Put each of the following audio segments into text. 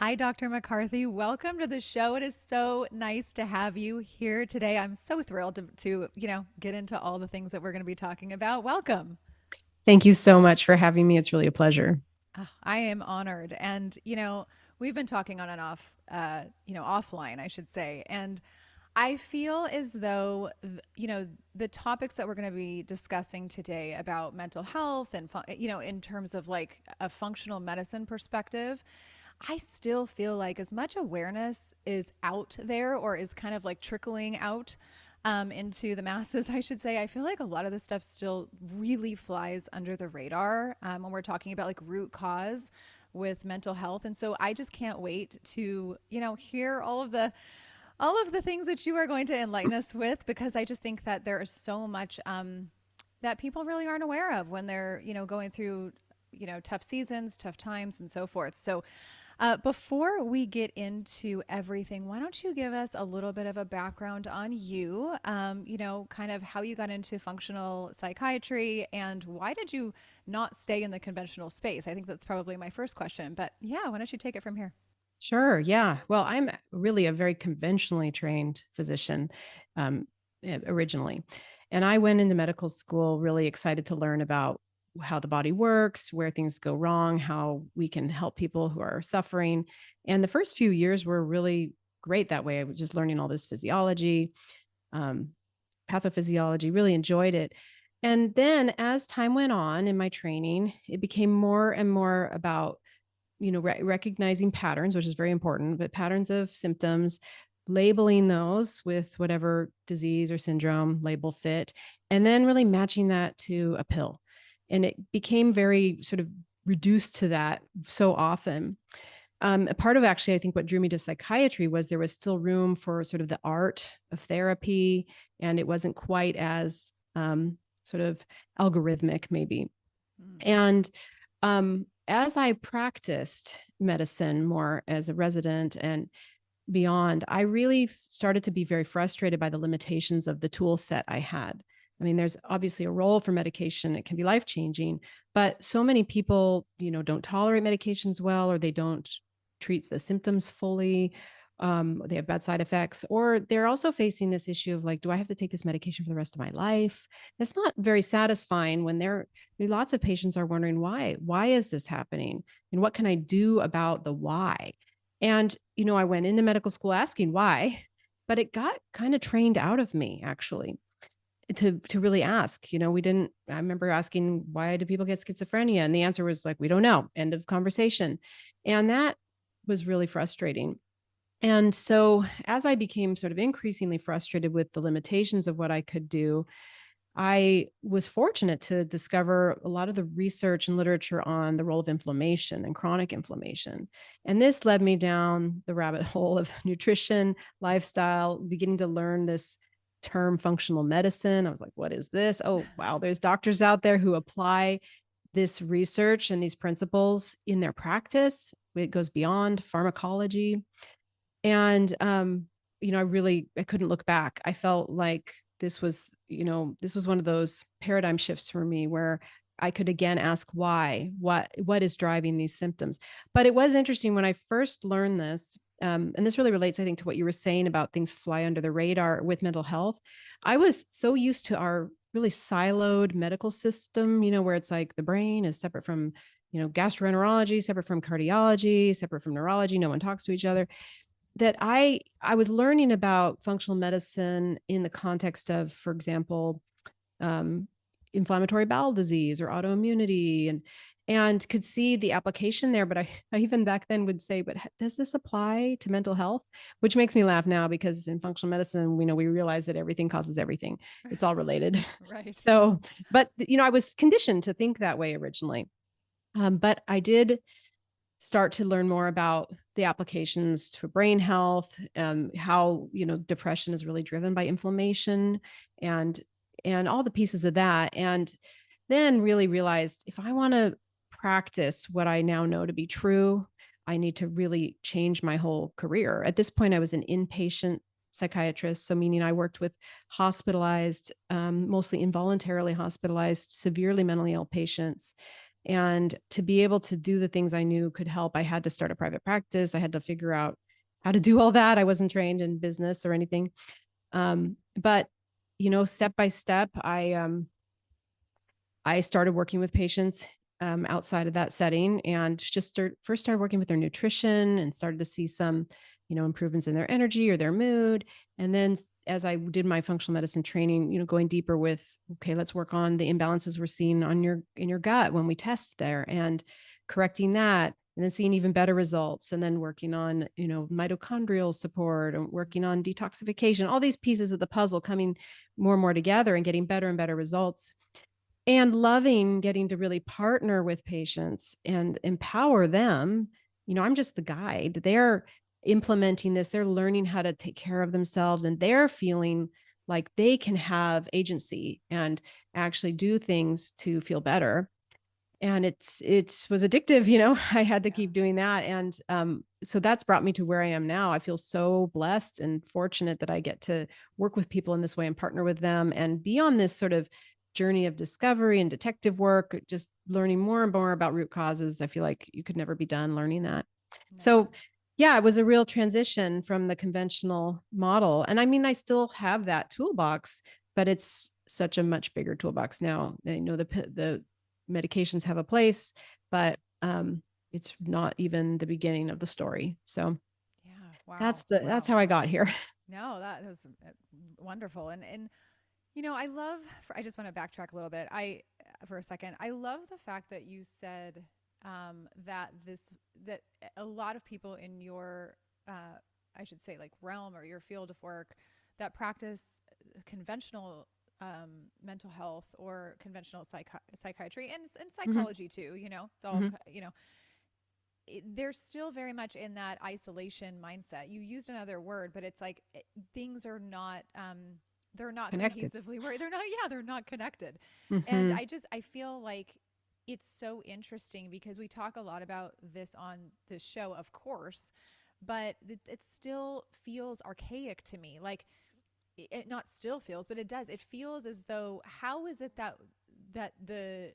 Hi, Dr. McCarthy. Welcome to the show. It is so nice to have you here today. I'm so thrilled to get into all the things that we're going to be talking about. Welcome. Thank you so much for having me. It's really a pleasure. I am honored. And we've been talking on and off, offline, I should say. And I feel as though, the topics that we're going to be discussing today about mental health and, in terms of like a functional medicine perspective, I still feel like as much awareness is out there or is kind of like trickling out into the masses, I should say, I feel like a lot of this stuff still really flies under the radar when we're talking about like root cause with mental health. And so I just can't wait to, hear all of the things that you are going to enlighten us with, because I just think that there is so much that people really aren't aware of when they're, going through, tough seasons, tough times, and so forth. So before we get into everything, why don't you give us a little bit of a background on you, kind of how you got into functional psychiatry and why did you not stay in the conventional space? I think that's probably my first question, but yeah, why don't you take it from here? Sure. Yeah. Well, I'm really a very conventionally trained physician um, originally. And I went into medical school really excited to learn about how the body works, where things go wrong, how we can help people who are suffering. And the first few years were really great that way. I was just learning all this physiology, um, pathophysiology, really enjoyed it. And then as time went on in my training, it became more and more about recognizing patterns, which is very important, but patterns of symptoms, labeling those with whatever disease or syndrome label fit, and then really matching that to a pill. And it became very sort of reduced to that so often. A part of actually, I think what drew me to psychiatry was there was still room for sort of the art of therapy, and it wasn't quite as sort of algorithmic, maybe. Mm. And as I practiced medicine more as a resident and beyond, I really started to be very frustrated by the limitations of the tool set I had. I mean, there's obviously a role for medication. It can be life changing, but so many people, don't tolerate medications well, or they don't treat the symptoms fully. They have bad side effects, or they're also facing this issue of like, do I have to take this medication for the rest of my life? It's not very satisfying when lots of patients are wondering why is this happening? And what can I do about the why? And, I went into medical school asking why, but it got kind of trained out of me actually to really ask. I remember asking, why do people get schizophrenia? And the answer was like, we don't know. End of conversation. And that was really frustrating. And so as I became sort of increasingly frustrated with the limitations of what I could do, I was fortunate to discover a lot of the research and literature on the role of inflammation and chronic inflammation. And this led me down the rabbit hole of nutrition, lifestyle, beginning to learn this term functional medicine. I was like, what is this? Oh, wow, there's doctors out there who apply this research and these principles in their practice. It goes beyond pharmacology. And I couldn't look back. I felt like this was one of those paradigm shifts for me where I could again ask why, what is driving these symptoms. But it was interesting when I first learned this, and this really relates, I think, to what you were saying about things fly under the radar with mental health. I was so used to our really siloed medical system, where it's like the brain is separate from, gastroenterology, separate from cardiology, separate from neurology. No one talks to each other, that I was learning about functional medicine in the context of, for example, um, inflammatory bowel disease or autoimmunity, and could see the application there. But I even back then would say, but does this apply to mental health? Which makes me laugh now, because in functional medicine, we realize that everything causes everything. It's all related. Right. So, but I was conditioned to think that way originally. But I did start to learn more about the applications to brain health, how depression is really driven by inflammation, and all the pieces of that. And then really realized, if I want to practice what I now know to be true, I need to really change my whole career. At this point, I was an inpatient psychiatrist, so meaning I worked with hospitalized, mostly involuntarily hospitalized, severely mentally ill patients, And to be able to do the things I knew could help, I had to start a private practice. I had to figure out how to do all that. I wasn't trained in business or anything. But step by step, I started working with patients outside of that setting, and first started working with their nutrition and started to see some, improvements in their energy or their mood. And then as I did my functional medicine training, going deeper with, okay, let's work on the imbalances we're seeing in your gut when we test there and correcting that. And then seeing even better results, and then working on, mitochondrial support and working on detoxification, all these pieces of the puzzle coming more and more together and getting better and better results, and loving getting to really partner with patients and empower them. I'm just the guide. They're implementing this, they're learning how to take care of themselves, and they're feeling like they can have agency and actually do things to feel better. And it was addictive. I had to Yeah. keep doing that. And so that's brought me to where I am now. I feel so blessed and fortunate that I get to work with people in this way and partner with them and be on this sort of journey of discovery and detective work, just learning more and more about root causes. I feel like you could never be done learning that. Never. So yeah, it was a real transition from the conventional model. And I mean, I still have that toolbox, but it's such a much bigger toolbox now. I know the medications have a place, but it's not even the beginning of the story. So Yeah. Wow. that's Wow. how I got here. No, that was wonderful. And I love, I just want to backtrack a little bit. For a second, I love the fact that you said that a lot of people in your, I should say, like realm or your field of work that practice conventional mental health or conventional psychiatry and Mhm, psychology too. It's all, mhm. they're still very much in that isolation mindset. You used another word, but it's like things are not they're not Connected. cohesively where they're not, yeah, they're not connected. And Mhm. I feel like it's so interesting because we talk a lot about this on this show, of course, but it still feels archaic to me. Like it not still feels, but it does. It feels as though, how is it that the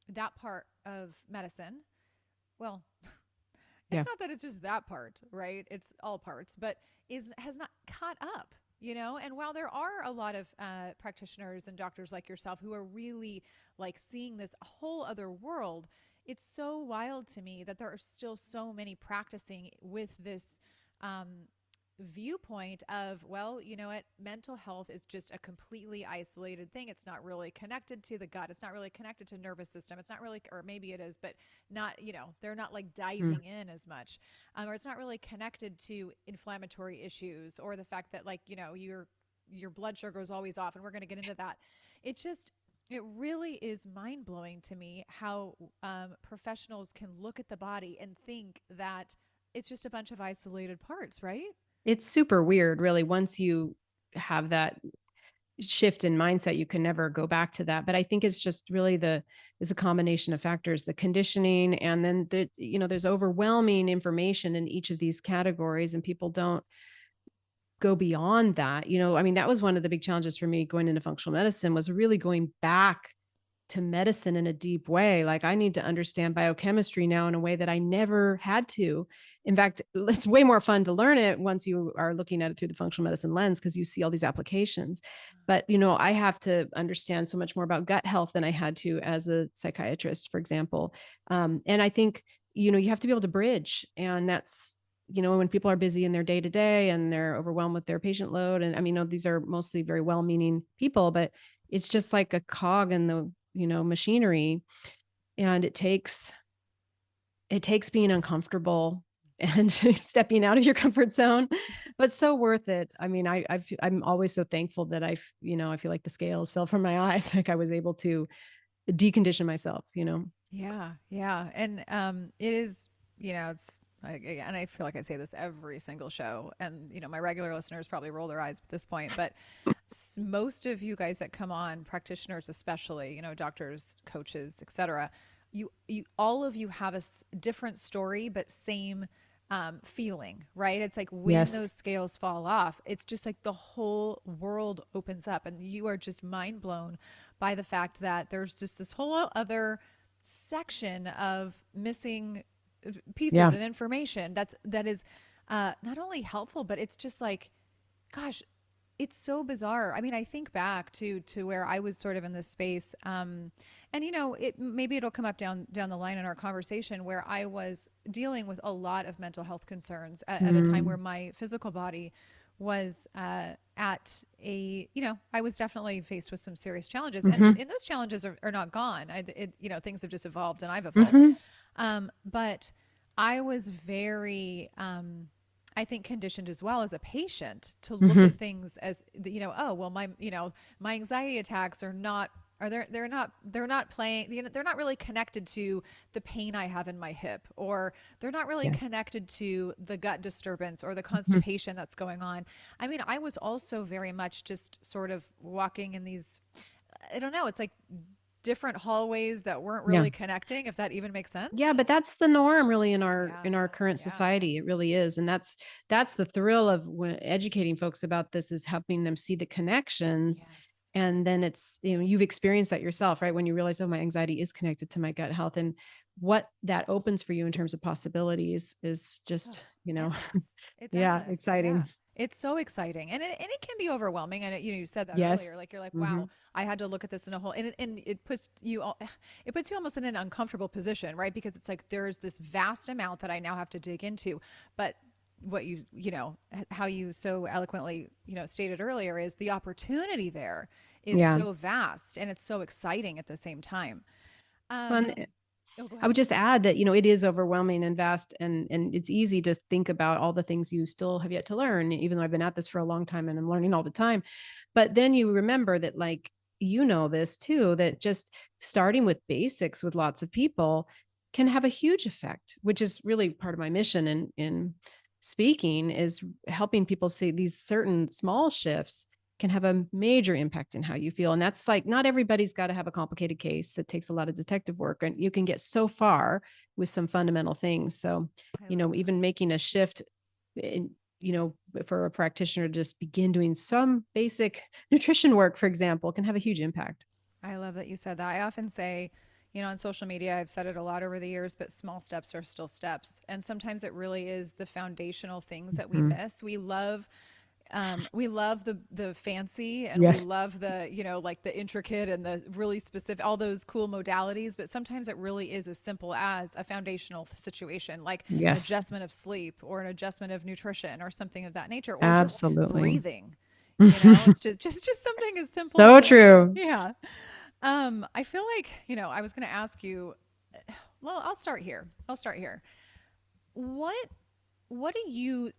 that part of medicine, well, it's Yeah. not that it's just that part, right? It's all parts, but is has not caught up, And while there are a lot of practitioners and doctors like yourself who are really like seeing this whole other world, it's so wild to me that there are still so many practicing with this um, viewpoint of, well, you know what, mental health is just a completely isolated thing. It's not really connected to the gut. It's not really connected to nervous system. It's not really, or maybe it is, but not, they're not like Mm. diving in as much. Or it's not really connected to inflammatory issues or the fact that, like, your blood sugar is always off, and we're going to get into that. It really is mind blowing to me how professionals can look at the body and think that it's just a bunch of isolated parts, right? It's super weird, really. Once you have that shift in mindset, you can never go back to that. But I think it's just really is a combination of factors, the conditioning, and then there's overwhelming information in each of these categories, and people don't go beyond that. I mean, that was one of the big challenges for me going into functional medicine, was really going back to medicine in a deep way. Like, I need to understand biochemistry now in a way that I never had to. In fact, it's way more fun to learn it once you are looking at it through the functional medicine lens, because you see all these applications. But, I have to understand so much more about gut health than I had to as a psychiatrist, for example. And I think, you have to be able to bridge. And that's, when people are busy in their day to day and they're overwhelmed with their patient load. And I mean, these are mostly very well meaning people, but it's just like a cog in the, machinery. And it takes being uncomfortable and stepping out of your comfort zone, but so worth it. I mean, I'm always so thankful that I feel like the scales fell from my eyes. Like, I was able to decondition myself. Yeah, yeah. And it is, it's and I feel like I say this every single show, and my regular listeners probably roll their eyes at this point, but most of you guys that come on, practitioners especially, doctors, coaches, etc., you all of you have a different story but same feeling, right? It's like when Yes. those scales fall off, it's just like the whole world opens up, and you are just mind blown by the fact that there's just this whole other section of missing pieces Yeah. and information that is not only helpful, but it's just like, gosh, it's so bizarre. I mean, I think back to where I was sort of in this space, and it maybe it'll come up down the line in our conversation where I was dealing with a lot of mental health concerns at a time where Mm. my physical body was at I was definitely faced with some serious challenges, Mm-hmm. and those challenges are not gone. Things have just evolved, and I've evolved. Mm-hmm. But I was very, I think, conditioned as well as a patient to look Mm-hmm. at things as, oh, well, my anxiety attacks are not, are they're not playing, they're not really connected to the pain I have in my hip, or they're not really Yeah. connected to the gut disturbance or the Mm-hmm. constipation that's going on. I mean, I was also very much just sort of walking in these, I don't know, it's like different hallways that weren't Yeah. really connecting, if that even makes Yeah, sense. but that's the norm really in our Yeah. in our current Yeah. society. It really is. And that's the thrill of educating folks about this, is helping them see the connections. Yes. And then it's, you've experienced that yourself, right? When you realize, oh, my anxiety is connected to my gut health, and what that opens for you in terms of possibilities is Oh, just, endless. It's yeah, endless. Yeah. exciting. It's so exciting. And it can be overwhelming. And you said that earlier, Yes. like, you're like, Mm-hmm. wow, I had to look at this in a whole, and it puts you it puts you almost in an uncomfortable position, right? Because it's like, there's this vast amount that I now have to dig into. But what how you so eloquently, stated earlier, is the opportunity there is Yeah. so vast, and it's so exciting at the same time. Well, Um, oh, go I ahead. would just add that, it is overwhelming and vast, and it's easy to think about all the things you still have yet to learn, even though I've been at this for a long time and I'm learning all the time. But then you remember that, like, this too, that just starting with basics with lots of people can have a huge effect, which is really part of my mission in speaking, is helping people see these certain small shifts can have a major impact in how you feel. And that's like, not everybody's got to have a complicated case that takes a lot of detective work. And you can get so far with some fundamental things. So, I love that. even making a shift in, for a practitioner to just begin doing some basic nutrition work, for example, can have a huge impact. I love that you said that. I often say, on social media, I've said it a lot over the years, but small steps are still steps. And sometimes it really is the foundational things that we Mhm. miss. We love the fancy, and we Yes. love the, like the intricate and the really specific, all those cool modalities. But sometimes it really is as simple as a foundational situation, like an Yes. adjustment of sleep or an adjustment of nutrition or something of that nature, or just Absolutely. breathing. It's just something as simple So as, true. yeah. I feel like, I was going to ask you, well, I'll start here. What, what do you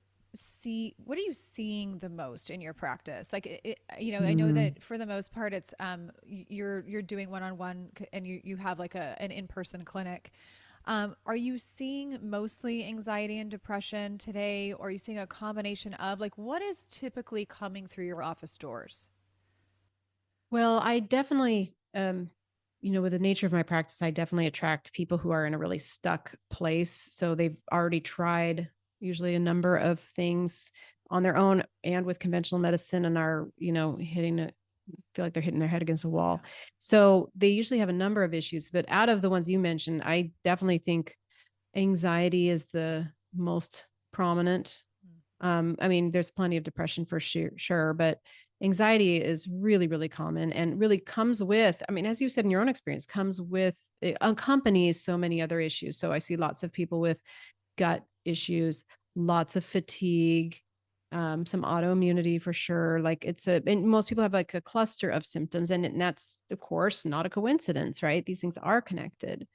what are you seeing the most in your practice? Like, I know Mm. that for the most part, it's, you're doing one-on-one, and you have like an in-person clinic. Are you seeing mostly anxiety and depression today, or are you seeing a combination of, like, what is typically coming through your office doors? Well, I definitely, with the nature of my practice, I definitely attract people who are in a really stuck place. So they've already tried usually a number of things on their own and with conventional medicine, and are, hitting it, feel like they're hitting their head against a Yeah. wall. So they usually have a number of issues. But out of the ones you mentioned, I definitely think anxiety is the most prominent. Mm. I mean, there's plenty of depression for sure, but anxiety is really, really common, and really comes with, I mean, as you said in your own experience, comes with, it accompanies so many other issues. So I see lots of people with gut issues, lots of fatigue, some autoimmunity for sure. Like, and most people have like a cluster of symptoms, and that's, of course, not a coincidence, right? These things are connected.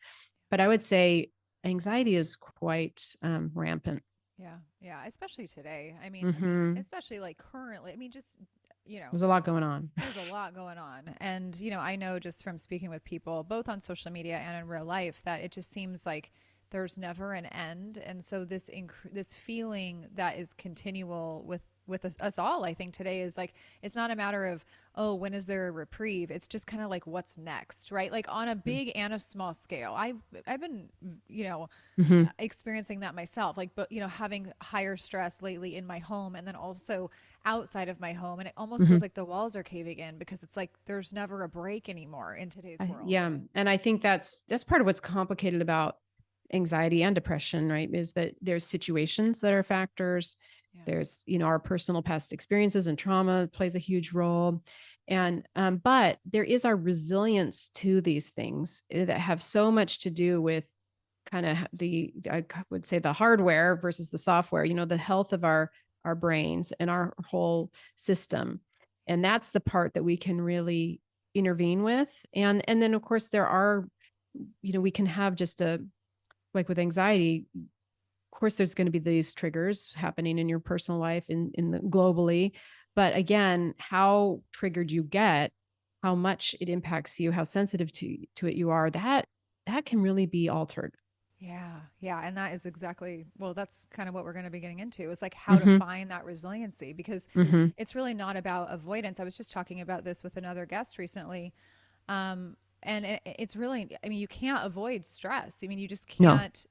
But I would say anxiety is quite rampant. Yeah, yeah, especially today. I mean, Hmm. especially like currently. I mean, just, you know, There's a lot going on. there's a lot going on. And, I know just from speaking with people, both on social media and in real life, that it just seems like there's never an end. And so this feeling that is continual with us all, I think today is like, it's not a matter of, oh, when is there a reprieve? It's just kind of like, what's next, right? Like on a big and a small scale. I've been, you know, Mm-hmm. experiencing that myself, like, but you know, having higher stress lately in my home and then also outside of my home. And it almost Mm-hmm. feels like the walls are caving in because it's like there's never a break anymore in today's world. Yeah. And I think that's part of what's complicated about anxiety and depression, right? Is that there's situations that are factors. Yeah. There's, our personal past experiences and trauma plays a huge role. And, but there is our resilience to these things that have so much to do with kind of I would say the hardware versus the software, the health of our brains and our whole system. And that's the part that we can really intervene with. And then of course there are, we can have just a, like with anxiety, of course there's going to be these triggers happening in your personal life in the globally. But again, how triggered you get, how much it impacts you, how sensitive to it you are, that can really be altered. Yeah. Yeah. And that is exactly, well, that's kind of what we're going to be getting into is like how to Mm-hmm. find that resiliency because Mm-hmm. it's really not about avoidance. I was just talking about this with another guest recently. And it's really, I mean, you can't avoid stress. I mean, you just No. can't,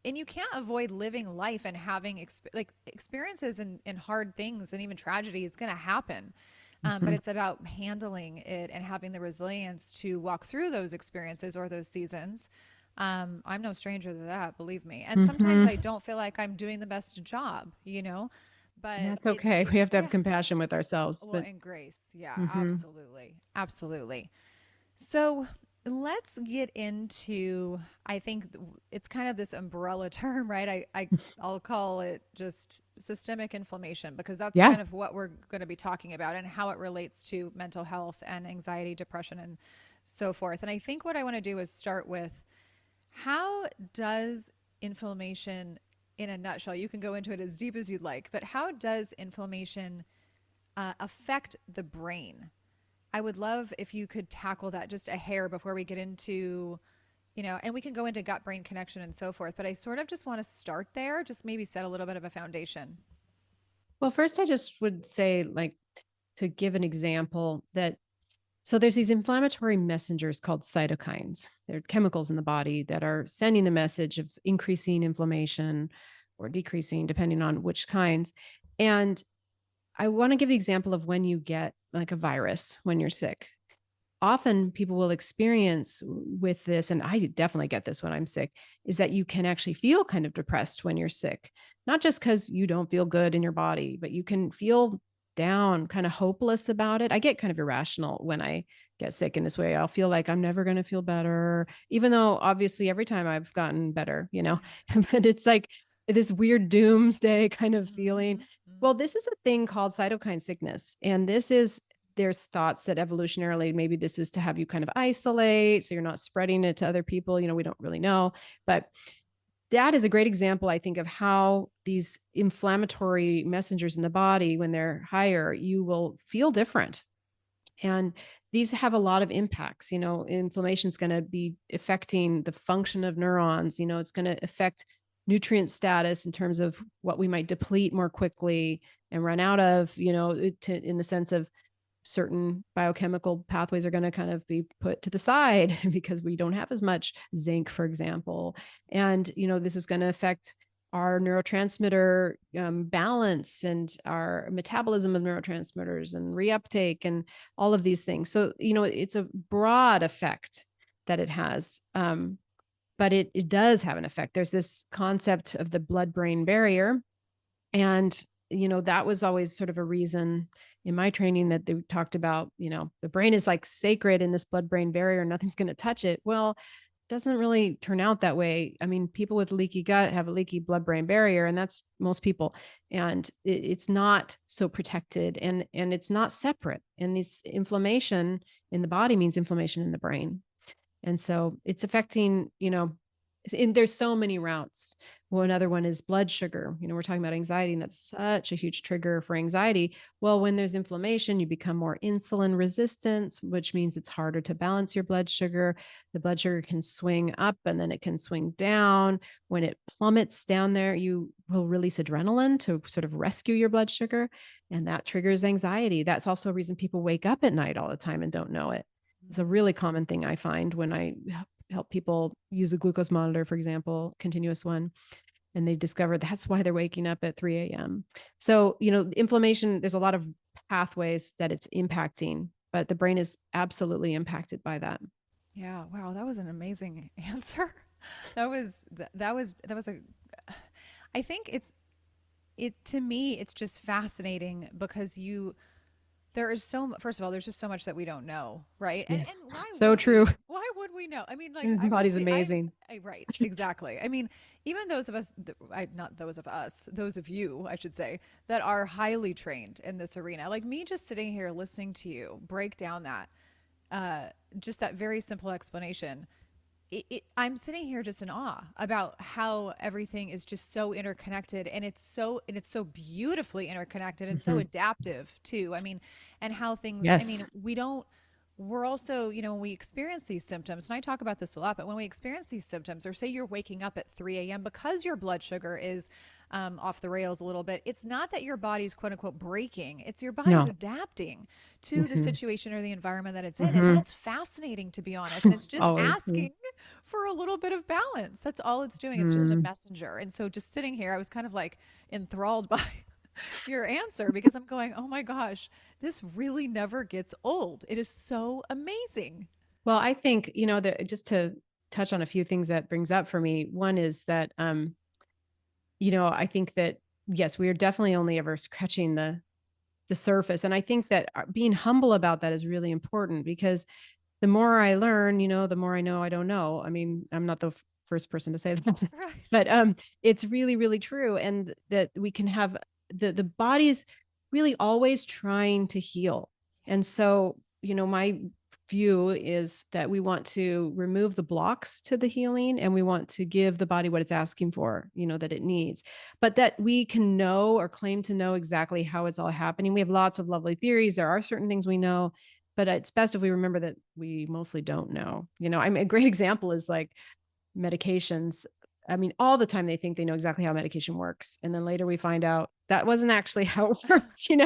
and you can't avoid living life and having like experiences and hard things and even tragedy is going to happen. But Mm-hmm. it's about handling it and having the resilience to walk through those experiences or those seasons. I'm no stranger to that, believe me. And sometimes Mm-hmm. I don't feel like I'm doing the best job, you know, And but that's it's, okay. We have to have yeah, compassion with ourselves. well, But and grace. Yeah, mm-hmm. absolutely. Absolutely. So let's get into, I think it's kind of this umbrella term, right? I'll call it just systemic inflammation because that's Yeah. kind of what we're going to be talking about and how it relates to mental health and anxiety, depression, and so forth. And I think what I want to do is start with how does inflammation, in a nutshell, you can go into it as deep as you'd like, but how does inflammation affect the brain? I would love if you could tackle that just a hair before we get into, you know, and we can go into gut brain connection and so forth. But I sort of just want to start there, just maybe set a little bit of a foundation. Well, first, I just would say, like, to give an example that so there's these inflammatory messengers called cytokines. They're chemicals in the body that are sending the message of increasing inflammation or decreasing, depending on which kinds. And I want to give the example of when you get like a virus when you're sick. Often people will experience with this, and I definitely get this when I'm sick, is that you can actually feel kind of depressed when you're sick, not just because you don't feel good in your body, but you can feel down, kind of hopeless about it. I get kind of irrational when I get sick in this way. I'll feel like I'm never going to feel better, even though obviously every time I've gotten better, Yeah. but it's like this weird doomsday kind of feeling. Mm-hmm. Well, this is a thing called cytokine sickness. And this is there's thoughts that evolutionarily maybe this is to have you kind of isolate so you're not spreading it to other people. We don't really know, but that is a great example, I think, of how these inflammatory messengers in the body, when they're higher, you will feel different. And these have a lot of impacts. Inflammation is going to be affecting the function of neurons. It's going to affect nutrient status in terms of what we might deplete more quickly and run out of, in the sense of certain biochemical pathways are going to kind of be put to the side because we don't have as much zinc, for example. And, this is going to affect our neurotransmitter balance and our metabolism of neurotransmitters and reuptake and all of these things. So, it's a broad effect that it has. But it does have an effect. There's this concept of the blood-brain barrier, and, that was always sort of a reason in my training that they talked about, the brain is like sacred in this blood brain barrier. Nothing's going to touch it. Well, it doesn't really turn out that way. I mean, people with leaky gut have a leaky blood brain barrier, and that's most people. And it's not so protected, and it's not separate. And this inflammation in the body means inflammation in the brain. And so it's affecting, And there's so many routes. Well, another one is blood sugar. We're talking about anxiety, and that's such a huge trigger for anxiety. Well, when there's inflammation, you become more insulin resistant, which means it's harder to balance your blood sugar. The blood sugar can swing up and then it can swing down. When it plummets down there, you will release adrenaline to sort of rescue your blood sugar, and that triggers anxiety. That's also a reason people wake up at night all the time and don't know it. It's a really common thing I find when I help people use a glucose monitor, for example, continuous one, and they've discovered that's why they're waking up at 3 a.m. So, inflammation, there's a lot of pathways that it's impacting, but the brain is absolutely impacted by that. Yeah. Wow. That was an amazing answer. That was a, I think to me, it's just fascinating because there is first of all, there's just so much that we don't know, right? And Yes. why So would true. we? Why would we know? I mean, like The body's amazing. right, exactly. I mean, even those of us, not those of us, those of you, I should say, that are highly trained in this arena, like me, just sitting here listening to you break down that, uh, just that very simple explanation. I'm sitting here just in awe about how everything is just so interconnected, and it's so beautifully interconnected and so Mhm. adaptive too. I mean, and how things, I Yes. mean, we're also, when we experience these symptoms, and I talk about this a lot, but when we experience these symptoms, or say you're waking up at 3 a.m. because your blood sugar is off the rails a little bit, it's not that your body's quote unquote breaking, it's your body's No. adapting to the Mhm. situation or the environment that it's in. And Mhm. that's fascinating, to be honest. And it's just Always. asking for a little bit of balance. That's all it's doing. It's just a Mhm. messenger. And so just sitting here, I was kind of like enthralled by your answer because I'm going, oh my gosh, this really never gets old. It is so amazing. Well, I think, that just to touch on a few things that brings up for me. One is that, I think that, yes, we are definitely only ever scratching the surface. And I think that being humble about that is really important, because the more I learn, the more I know I don't know. I mean, I'm not the first person to say that, Right. but it's really, really true. And that we can have the body's really always trying to heal. Yeah. And so, my view is that we want to remove the blocks to the healing, and we want to give the body what it's asking for, that it needs, but that we can know or claim to know exactly how it's all happening. We have lots of lovely theories. There are certain things we know, but it's best if we remember that we mostly don't know. I mean, a great example is like medications. I mean, all the time they think they know exactly how medication works. And then later we find out that wasn't actually how it worked. It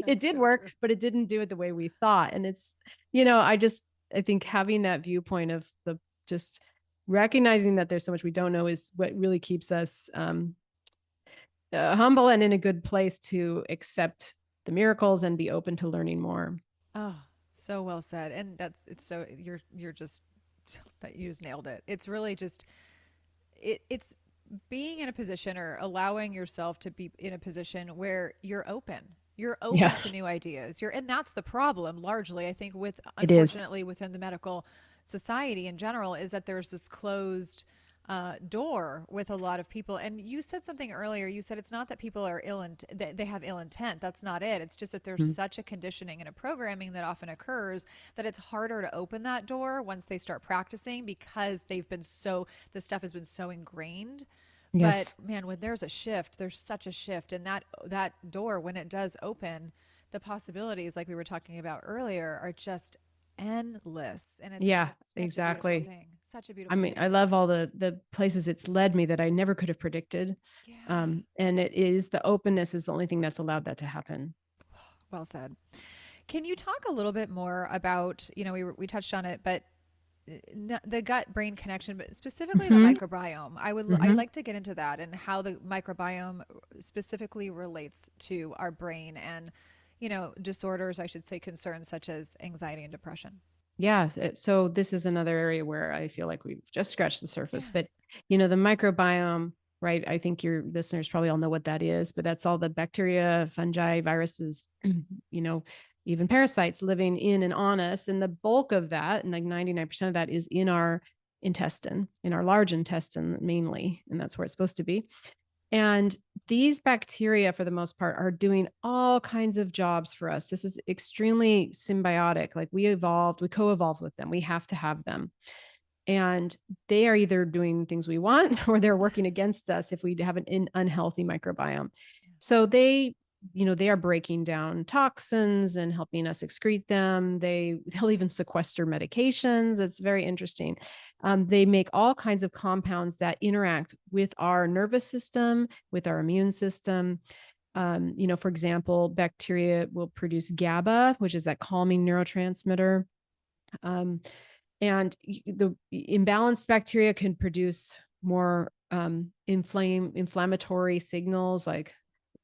That's did so work, true. but it didn't do it the way we thought. And I think having that viewpoint of the just recognizing that there's so much we don't know is what really keeps us humble and in a good place to accept the miracles and be open to learning more. Oh, so well said. And it's so, you're just, that you just nailed it. It's really just, it's being in a position, or allowing yourself to be in a position where you're open. You're open Yeah, to new ideas. And that's the problem largely, I think, with, it is. unfortunately, within the medical society in general, is that there's this closed door with a lot of people. And you said something earlier. You said it's not that people are they have ill intent. That's not it. It's just that there's Mhm. such a conditioning and a programming that often occurs that it's harder to open that door once they start practicing, because the stuff has been so ingrained. But Yes. man, when there's a shift, there's such a shift, and that door, when it does open, the possibilities, like we were talking about earlier, are just endless. And Yeah, it's such a beautiful exactly. thing. Such a I beautiful mean, thing. I love all the places it's led me that I never could have predicted. Yeah. And it is the openness is the only thing that's allowed that to happen. Well said. Can you talk a little bit more about, we touched on it, but the gut brain connection, but specifically the Hmm. microbiome? I'd Hmm. like to get into that, and how the microbiome specifically relates to our brain, and, disorders, I should say, concerns such as anxiety and depression. Yeah. So this is another area where I feel like we've just scratched the surface, Yeah. but the microbiome, right? I think your listeners probably all know what that is, but that's all the bacteria, fungi, viruses, you know, even parasites living in and on us. And the bulk of that, and like 99% of that, is in our intestine, in our large intestine mainly. And that's where it's supposed to be. And these bacteria, for the most part, are doing all kinds of jobs for us. This is extremely symbiotic. Like we co evolved with them. We have to have them. And they are either doing things we want or they're working against us if we have an unhealthy microbiome. So they are breaking down toxins and helping us excrete them. They'll even sequester medications. It's very interesting. They make all kinds of compounds that interact with our nervous system, with our immune system. For example, bacteria will produce GABA, which is that calming neurotransmitter. Um, and the imbalanced bacteria can produce more inflammatory signals like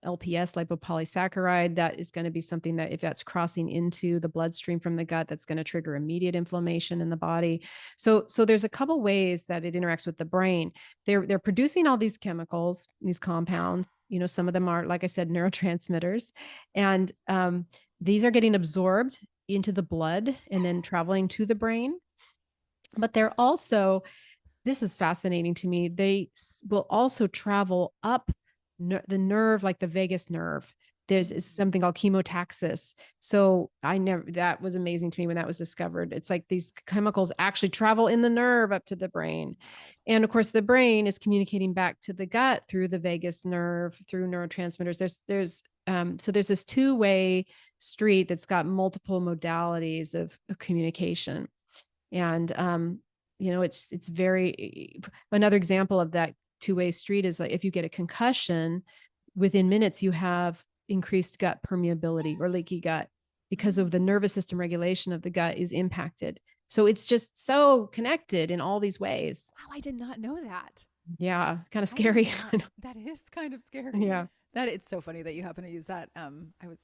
LPS, lipopolysaccharide. That is going to be something that if that's crossing into the bloodstream from the gut, that's going to trigger immediate inflammation in the body. So there's a couple ways that it interacts with the brain. They're producing all these chemicals, these compounds. Some of them are, like I said, neurotransmitters, and these are getting absorbed into the blood and then traveling to the brain. But they're also, this is fascinating to me, they will also travel up the nerve, like the vagus nerve. There's something called chemotaxis. So that was amazing to me when that was discovered. It's like these chemicals actually travel in the nerve up to the brain. And of course, the brain is communicating back to the gut through the vagus nerve, through neurotransmitters. So there's this two-way street that's got multiple modalities of communication. And it's very, another example of that two-way street is like if you get a concussion, within minutes you have increased gut permeability or leaky gut because of the nervous system regulation of the gut is impacted. So it's just so connected in all these ways. Wow, I did not know that. Yeah, kind of scary. That is kind of scary. Yeah. That it's so funny that you happen to use that. I was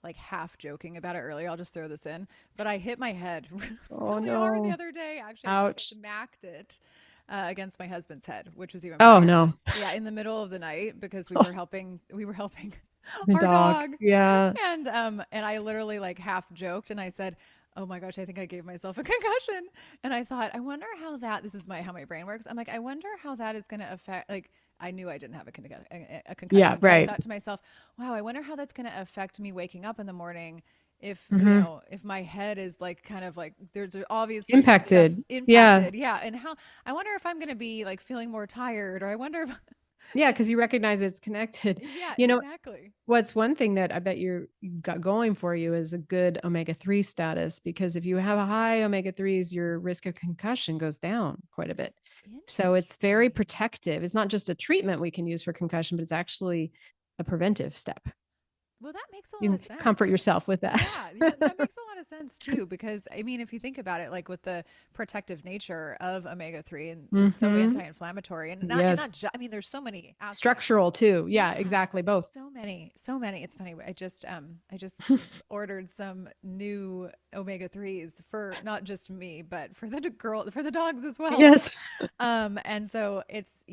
like half joking about it earlier. I'll just throw this in, but I hit my head Oh really hard the no. other day. Actually, I Ouch. smacked it against my husband's head, which was even Oh funnier. no. Yeah, in the middle of the night because we were helping The our dog. dog, Yeah. and I literally like half joked and I said, "Oh my gosh, I think I gave myself a concussion." And I thought, I wonder how this is how my brain works. I'm like, I wonder how that is going to affect like. I knew I didn't have a Yeah, concussion, but I right. thought to myself, wow, I wonder how that's going to affect me waking up in the morning if, Mm-hmm. if my head is like kind of like there's obviously some stuff Impacted. Yeah. impacted. Yeah. And how I wonder if I'm going to be like feeling more tired or I wonder if, Yeah, because you recognize it's connected. yeah, You know, exactly. what's one thing that I bet you've got going for you is a good omega-3 status, because if you have a high omega-3s, your risk of concussion goes down quite a bit. So it's very Interesting. protective. It's not just a treatment we can use for concussion, but it's actually a preventive step. Well, that makes a You lot of can comfort sense. yourself with that. Yeah, yeah, that makes a lot of sense too. Because I mean, if you think about it, like with the protective nature of omega-3, and it's so Mm-hmm. anti-inflammatory, Yes. I mean, there's so many aspects. Structural too. Yeah, Yeah, exactly. Both. so many, so many. It's funny. I just ordered some new omega-3s for not just me, but for for the dogs as well. Yes. And so it's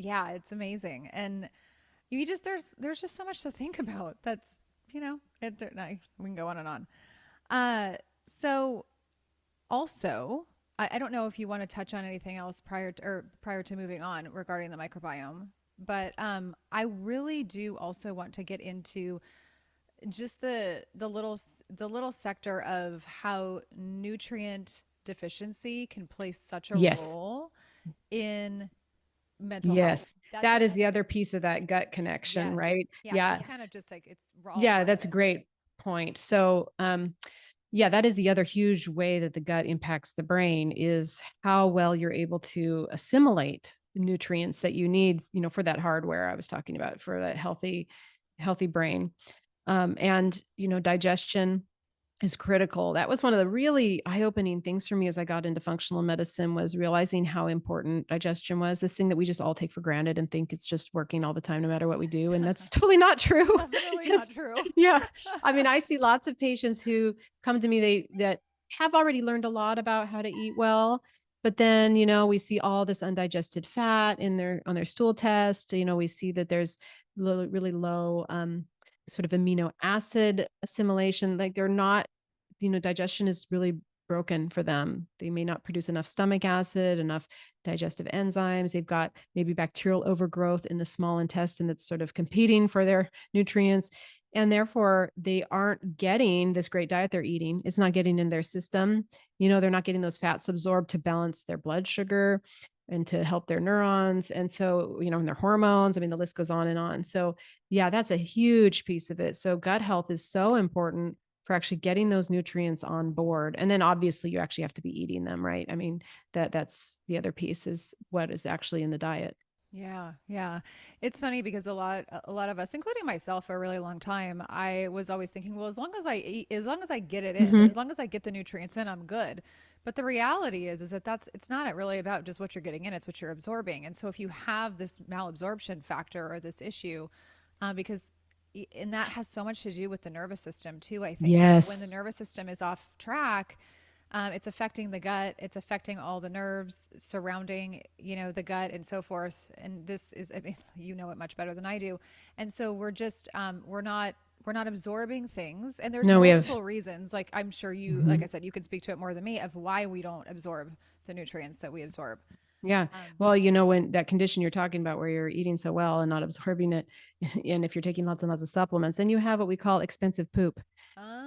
amazing, and there's just so much to think about. That's we can go on and on. So also, I don't know if you want to touch on anything else prior to moving on regarding the microbiome, but I really do also want to get into just the little sector of how nutrient deficiency can play such a Yes. role in mental health. Yes. That's That like is the other piece of that gut connection, yes, right? yeah, because Yeah. it's kind of just like it's all Yeah, part of that's a it. great point. So, yeah, that is the other huge way that the gut impacts the brain is how well you're able to assimilate nutrients that you need, for that hardware I was talking about, for that healthy brain. And, digestion is critical. That was one of the really eye-opening things for me as I got into functional medicine, was realizing how important digestion was, this thing that we just all take for granted and think it's just working all the time no matter what we do, and that's totally not true. Definitely not true. Yeah. I mean, I see lots of patients who come to me, that have already learned a lot about how to eat well, but then, we see all this undigested fat on their stool test. We see that there's really low sort of amino acid assimilation. Like they're not, digestion is really broken for them. They may not produce enough stomach acid, enough digestive enzymes. They've got maybe bacterial overgrowth in the small intestine that's sort of competing for their nutrients. And therefore, they aren't getting this great diet they're eating. It's not getting in their system. They're not getting those fats absorbed to balance their blood sugar and to help their neurons. And so, and their hormones. I mean, the list goes on and on. So, yeah, that's a huge piece of it. So, gut health is so important for actually getting those nutrients on board. And then obviously you actually have to be eating them, right? I mean, that's the other piece is what is actually in the diet. Yeah, yeah. It's funny because a lot of us, including myself for a really long time, I was always thinking, well, as long as I eat, as long as I get it in, Mhm. as long as I get the nutrients in, I'm good. But the reality is that it's not really about just what you're getting in, it's what you're absorbing. And so if you have this malabsorption factor or this issue, because and that has so much to do with the nervous system too, I think. Like when the Yes. nervous system is off track, it's affecting the gut. It's affecting all the nerves surrounding, the gut and so forth. And this is, I mean, you know it much better than I do. And so we're not absorbing things. And there's No, we have. multiple reasons. Like I'm sure like Mhm. I said, you could speak to it more than me of why we don't absorb the nutrients that we absorb. Yeah. Um, Well, when that condition you're talking about where you're eating so well and not absorbing it, and if you're taking lots and lots of supplements, then you have what we call expensive poop.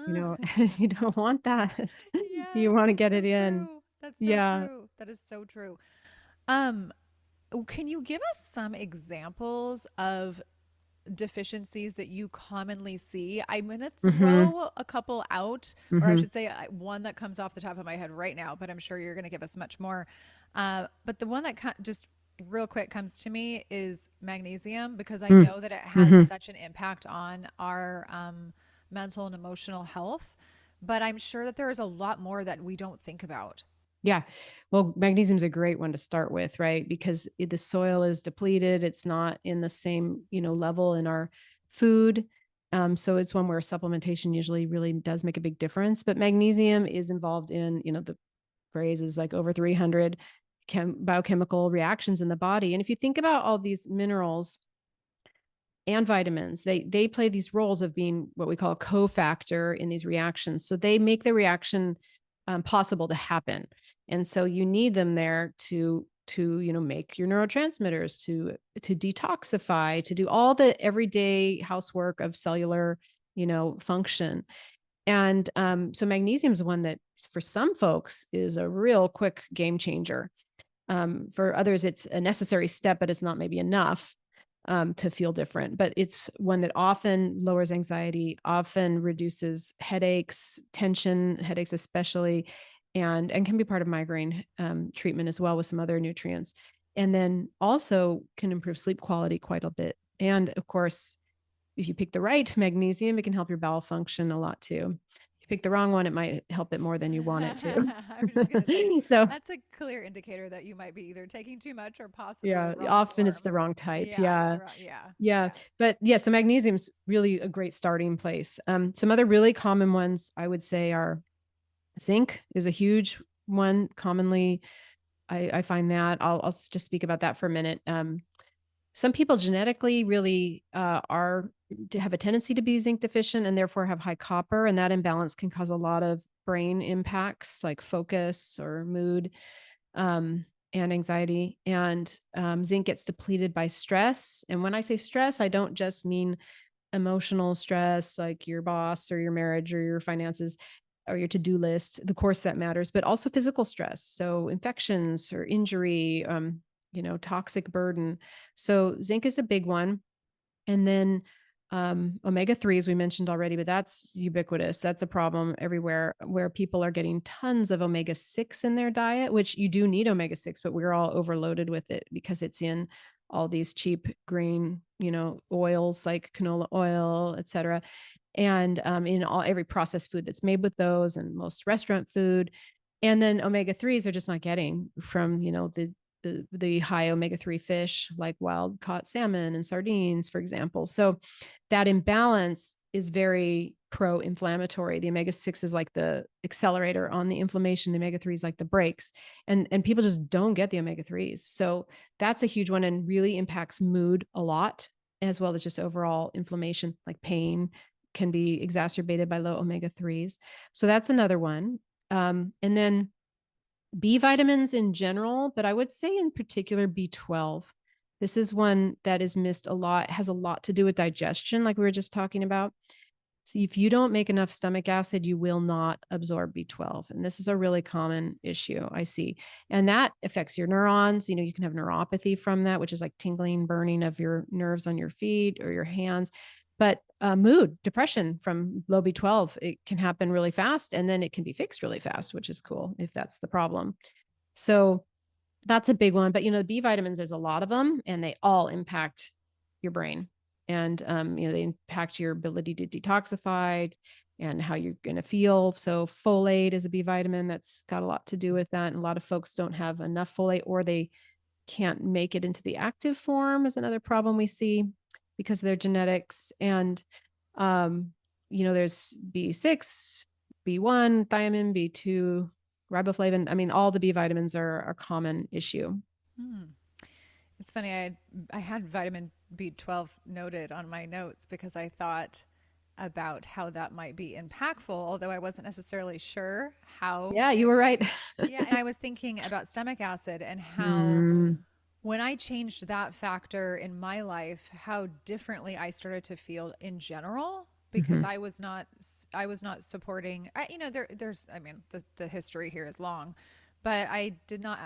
You know, you yes. don't want that. You Yes, want to that's get so it in. true. That's so Yeah. true. That is so true. Um, can you give us some examples of deficiencies that you commonly see? I'm going to Mhm. throw a couple out, or I Mhm. should say one that comes off the top of my head right now, but I'm sure you're going to give us much more. But the one that just real quick comes to me is magnesium, because I Mm. know that it has Mhm. such an impact on our mental and emotional health. But I'm sure that there is a lot more that we don't think about. Yeah. Well, magnesium is a great one to start with, right? Because the soil is depleted. It's not in the same, level in our food. So it's one where supplementation usually really does make a big difference. But magnesium is involved in, the phrase is like over 300 biochemical reactions in the body. And if you think about all these minerals and vitamins, they play these roles of being what we call a cofactor in these reactions. So they make the reaction possible to happen, and so you need them there to make your neurotransmitters, to detoxify, to do all the everyday housework of cellular function. And so magnesium is one that for some folks is a real quick game changer. For others, it's a necessary step, but it's not maybe enough to feel different. But it's one that often lowers anxiety, often reduces headaches, tension, headaches especially, and can be part of migraine treatment as well with some other nutrients. And then also can improve sleep quality quite a bit. And of course, if you pick the right magnesium, it can help your bowel function a lot too. If you pick the wrong one, it might help it more than you want it I was just going to say to. So that's a clear indicator that you might be either taking too much or possibly the yeah, wrong often it's form. the wrong type. Yeah, it's the Yeah. wrong. Yeah, Yeah. yeah. But yeah, so magnesium's really a great starting place. Some other really common ones I would say are zinc is a huge one. Commonly, I find that I'll just speak about that for a minute. Some people genetically really are to have a tendency to be zinc deficient and therefore have high copper, and that imbalance can cause a lot of brain impacts like focus or mood, um, and anxiety. And zinc gets depleted by stress. And when I say stress, I don't just mean emotional stress like your boss or your marriage or your finances or your to-do list, the course that matters, but also physical stress. So infections or injury, toxic burden. So zinc is a big one. And then omega 3s we mentioned already, but that's ubiquitous. That's a problem everywhere where people are getting tons of omega 6 in their diet, which you do need omega 6, but we're all overloaded with it because it's in all these cheap green, oils like canola oil, et cetera. And in every processed food that's made with those and most restaurant food. And then omega 3s are just not getting from, the high omega 3 fish like wild caught salmon and sardines, for example. So that imbalance is very pro-inflammatory. The omega 6 is like the accelerator on the inflammation, the omega 3 is like the brakes. And people just don't get the omega 3s. So that's a huge one and really impacts mood a lot, as well as just overall inflammation, like pain can be exacerbated by low omega 3s. So that's another one. And then B vitamins in general, but I would say in particular B12. This is one that is missed a lot. It has a lot to do with digestion, like we were just talking about. So if you don't make enough stomach acid, you will not absorb B12. And this is a really common issue I see. And that affects your neurons. You can have neuropathy from that, which is like tingling, burning of your nerves on your feet or your hands. But mood, depression from low B12, it can happen really fast. And then it can be fixed really fast, which is cool if that's the problem. So that's a big one. But, the B vitamins, there's a lot of them and they all impact your brain. And, they impact your ability to detoxify and how you're going to feel. So folate is a B vitamin that's got a lot to do with that. And a lot of folks don't have enough folate, or they can't make it into the active form is another problem we see because of their genetics. And, there's B6, B1, thiamine, B2, riboflavin. I mean, all the B vitamins are a common issue. Hmm. It's funny. I had vitamin B12 noted on my notes because I thought about how that might be impactful, although I wasn't necessarily sure how. Yeah, you were right. Yeah, and I was thinking about stomach acid and how Mm, when I changed that factor in my life, how differently I started to feel in general because mhm. I was not supporting there's I mean the history here is long, but I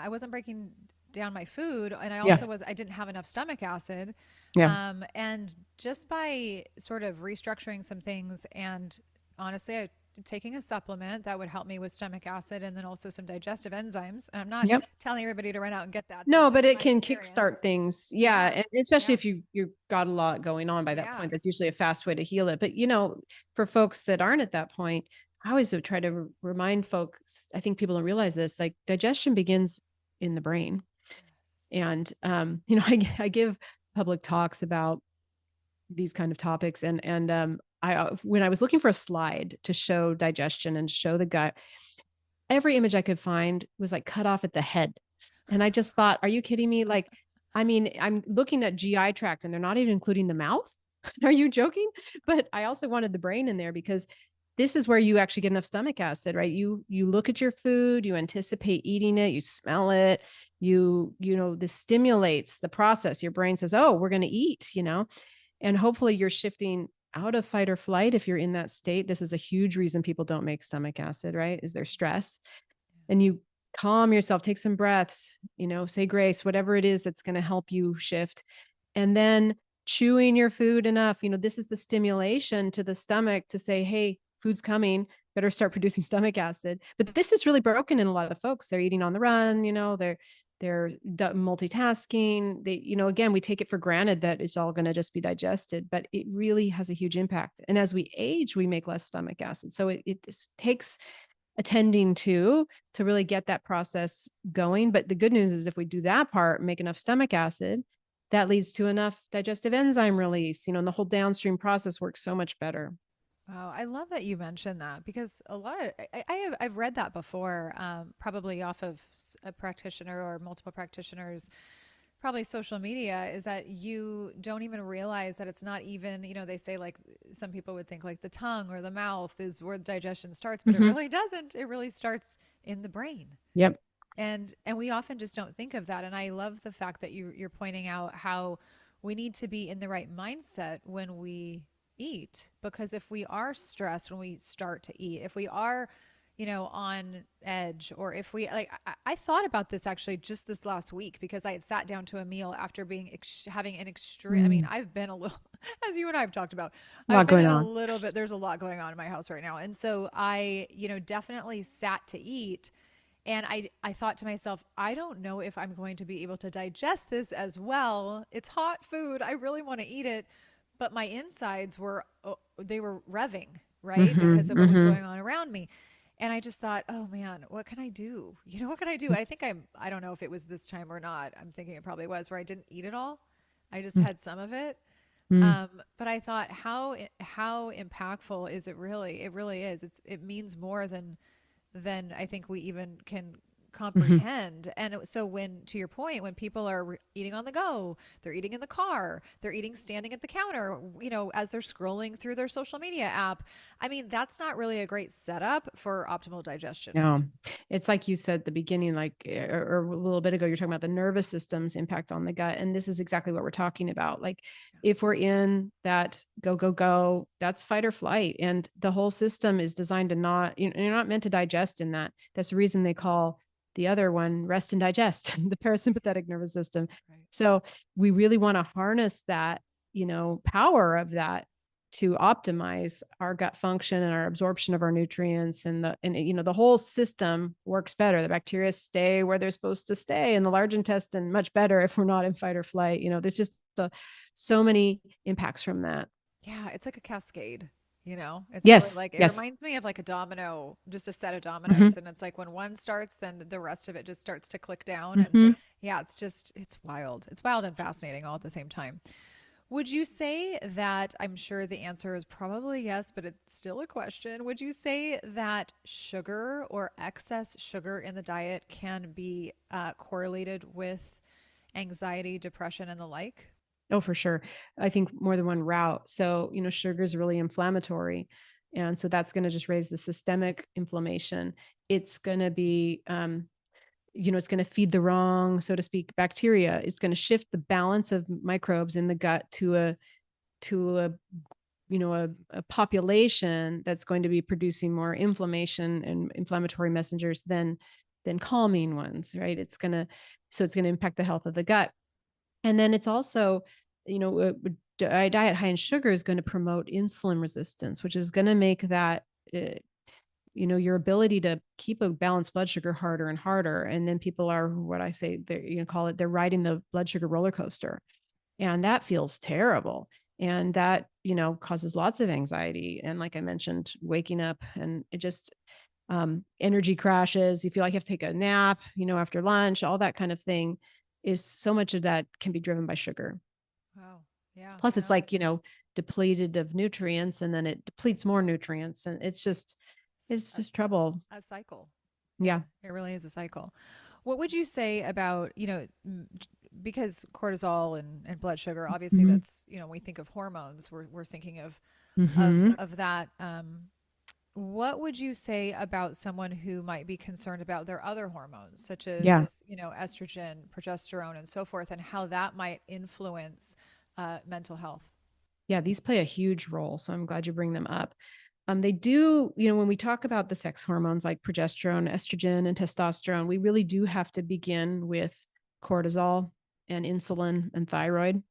wasn't breaking down my food, and Yeah, I didn't have enough stomach acid. yeah, And just by sort of restructuring some things and honestly, taking a supplement that would help me with stomach acid and then also some digestive enzymes. And I'm not yep. telling everybody to run out and get that. That's No, but just it my can experience. kickstart things. Yeah, Yeah. and especially Yeah. if you've got a lot going on by that Yeah. point, that's usually a fast way to heal it. But for folks that aren't at that point, I always would try to remind folks. I think people don't realize this. Like digestion begins in the brain, Yes. and I give public talks about these kind of topics, and I when I was looking for a slide to show digestion and show the gut, every image I could find was like cut off at the head. And I just thought, are you kidding me? Like, I mean, I'm looking at GI tract and they're not even including the mouth. Are you joking? But I also wanted the brain in there because this is where you actually get enough stomach acid, right? You look at your food, you anticipate eating it, you smell it, this stimulates the process. Your brain says, "Oh, we're going to eat." And hopefully you're shifting out of fight or flight if you're in that state. This is a huge reason people don't make stomach acid, right? Is their stress. And you calm yourself, take some breaths, say grace, whatever it is that's going to help you shift. And then chewing your food enough, this is the stimulation to the stomach to say, hey, food's coming, better start producing stomach acid. But this is really broken in a lot of folks. They're eating on the run, they're multitasking. Again, we take it for granted that it's all going to just be digested, but it really has a huge impact. And as we age, we make less stomach acid. So it takes attending to really get that process going. But the good news is if we do that part, make enough stomach acid, that leads to enough digestive enzyme release, and the whole downstream process works so much better. Wow, I love that you mentioned that because I've read that before, probably off of a practitioner or multiple practitioners, probably social media, is that you don't even realize that it's not even, they say like some people would think like the tongue or the mouth is where digestion starts, but it Mm-hmm. really doesn't. It really starts in the brain. Yep. And we often just don't think of that. And I love the fact that you're pointing out how we need to be in the right mindset when we eat, because if we are stressed when we start to eat, if we are on edge, or if we like, I thought about this actually just this last week because I had sat down to a meal after having an extreme, I mean, Mm. I've been a little, as you and I have talked about, A I've lot been going in a on. little bit, there's a lot going on in my house right now. And so I, definitely sat to eat, and I thought to myself, I don't know if I'm going to be able to digest this as well. It's hot food. I really want to eat it. But my insides were, they were revving, right? Because Mm-hmm. of what was Mm-hmm. going on around me. And I just thought, oh man, what can I do? What can I do? I think I don't know if it was this time or not. I'm thinking it probably was, where I didn't eat it all. I just had some of it. Mm-hmm. But I thought, how impactful is it really? It really is. It means more than I think we even can Mhm. comprehend. And so when, to your point, when people are eating on the go, they're eating in the car, they're eating standing at the counter, as they're scrolling through their social media app. I mean, that's not really a great setup for optimal digestion. No, it's like you said at the beginning, like, or a little bit ago, you're talking about the nervous system's impact on the gut. And this is exactly what we're talking about. Like, if we're in that go, go, go, that's fight or flight. And the whole system is designed to not, you're not meant to digest in that. That's the reason they call the other one rest and digest, the parasympathetic nervous system. Right. So we really want to harness that, power of that to optimize our gut function and our absorption of our nutrients, and the whole system works better. The bacteria stay where they're supposed to stay, and the large intestine much better if we're not in fight or flight. There's just so many impacts from that. Yeah, it's like a cascade. It's really Yes, like, it yes. reminds me of like a domino, just a set of Hmm. dominoes. And it's like when one starts, then the rest of it just starts to click down. And Hmm. yeah, it's wild. It's wild and fascinating all at the same time. Would you say that, I'm sure the answer is probably yes, but it's still a question. Would you say that sugar or excess sugar in the diet can be correlated with anxiety, depression, and the like? Oh, for sure. I think more than one route. So, sugar is really inflammatory. And so that's going to just raise the systemic inflammation. It's going to be, it's going to feed the wrong, so to speak, bacteria. It's going to shift the balance of microbes in the gut to a population that's going to be producing more inflammation and inflammatory messengers than calming ones, right? It's going to impact the health of the gut. And then it's also, a diet high in sugar is going to promote insulin resistance, which is going to make that, your ability to keep a balanced blood sugar harder and harder. And then people are, what I say, they're riding the blood sugar roller coaster. And that feels terrible. And that, causes lots of anxiety. And like I mentioned, waking up, and it just, energy crashes. You feel like you have to take a nap, after lunch, all that kind of thing. Is so much of that can be driven by sugar. Wow. Yeah. Plus, it's No. like, depleted of nutrients, and then it depletes more nutrients. And it's A, just trouble. a cycle. Yeah, Yeah. it really is a cycle. What would you say about, because cortisol and blood sugar, obviously Hmm. that's, when we think of hormones, we're thinking of Hmm. of that. What would you say about someone who might be concerned about their other hormones, such Yeah. as, estrogen, progesterone, and so forth, and how that might influence mental health? Yeah. These play a huge role. So I'm glad you bring them up. They do, when we talk about the sex hormones like progesterone, estrogen, and testosterone, we really do have to begin with cortisol and insulin and thyroid,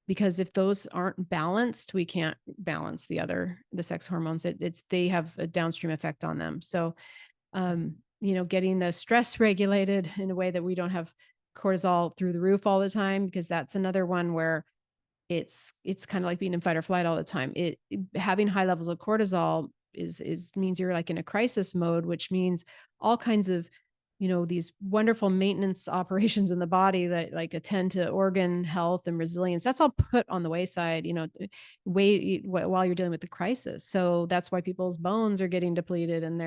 because if those aren't balanced, we can't balance the sex hormones. They have a downstream effect on them. So, getting the stress regulated in a way that we don't have cortisol through the roof all the time, because that's another one where it's kind of like being in fight or flight all the time. Having high levels of cortisol is means you're like in a crisis mode, which means all kinds of, these wonderful maintenance operations in the body that like attend to organ health and resilience, that's all put on the wayside, while you're dealing with the crisis. So that's why people's bones are getting depleted, and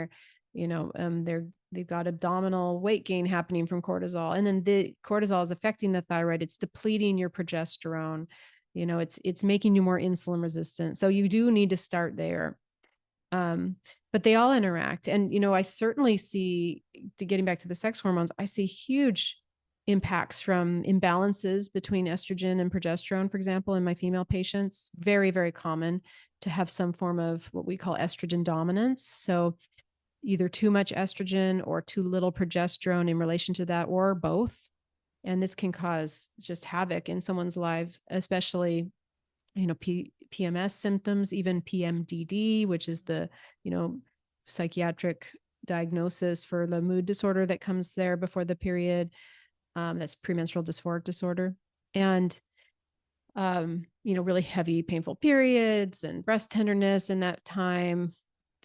they've got abdominal weight gain happening from cortisol. And then the cortisol is affecting the thyroid. It's depleting your progesterone. It's making you more insulin resistant. So you do need to start there. But they all interact. And, I certainly see, getting back to the sex hormones, I see huge impacts from imbalances between estrogen and progesterone, for example, in my female patients. Very, very common to have some form of what we call estrogen dominance. So either too much estrogen or too little progesterone in relation to that, or both. And this can cause just havoc in someone's lives, especially, PMS symptoms, even PMDD, which is the, you know, psychiatric diagnosis for the mood disorder that comes there before the period. That's premenstrual dysphoric disorder. And, really heavy, painful periods and breast tenderness in that time.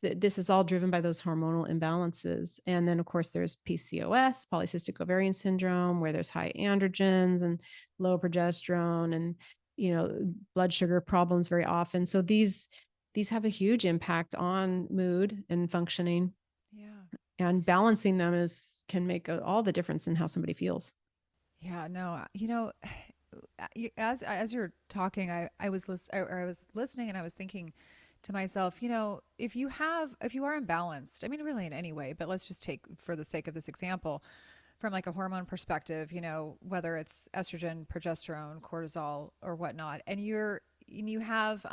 This is all driven by those hormonal imbalances. And then, of course, there's PCOS, polycystic ovarian syndrome, where there's high androgens and low progesterone, and blood sugar problems very often. So these have a huge impact on mood and functioning. Yeah. And balancing them can make all the difference in how somebody feels. Yeah, no, as you're talking, I was listening and I was thinking to myself, if you are imbalanced, I mean, really in any way, but let's just take for the sake of this example, from like a hormone perspective, whether it's estrogen, progesterone, cortisol, or whatnot, and you have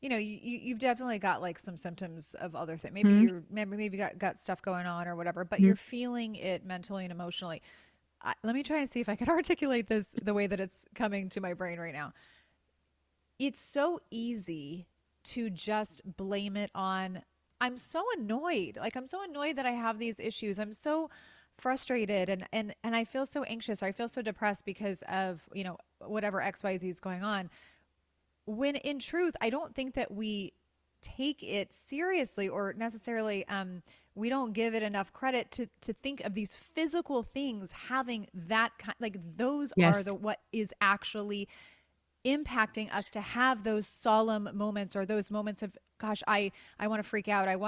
you've definitely got like some symptoms of other things. Maybe Mm-hmm. maybe got stuff going on or whatever, but Mm-hmm. you're feeling it mentally and emotionally. Let me try and see if I can articulate this the way that it's coming to my brain right now. It's so easy to just blame it on, I'm so annoyed. Like, I'm so annoyed that I have these issues. I'm so frustrated and I feel so anxious. Or I feel so depressed because of, whatever XYZ is going on. When in truth, I don't think that we take it seriously, or necessarily we don't give it enough credit to think of these physical things having that kind, like those are the Yes. what is actually impacting us to have those solemn moments, or those moments of, gosh, I want to freak out, I'm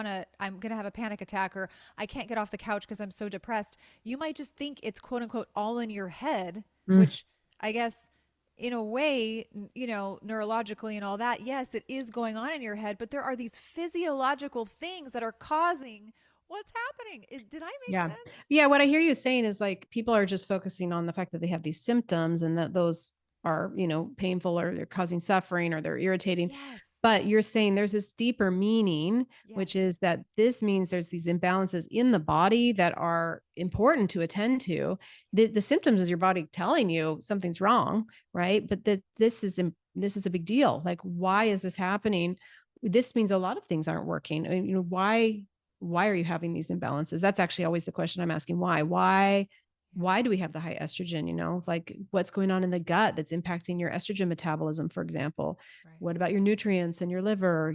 going to have a panic attack, or I can't get off the couch because I'm so depressed. You might just think it's quote unquote all in your head, Mm. which I guess in a way, neurologically and all that, yes, it is going on in your head, but there are these physiological things that are causing what's happening. Did I make Yeah. sense? Yeah. What I hear you saying is like people are just focusing on the fact that they have these symptoms and that those are, painful or they're causing suffering or they're irritating. Yes. But you're saying there's this deeper meaning, which Yes. is that this means there's these imbalances in the body that are important to attend to. The symptoms is your body telling you something's wrong, right? But this is a big deal. Like, why is this happening? This means a lot of things aren't working. I mean, why are you having these imbalances? That's actually always the question I'm asking. Why Yeah. do we have the high estrogen? Like what's going on in the gut that's impacting your estrogen metabolism, for example? Right. What about your nutrients and your liver?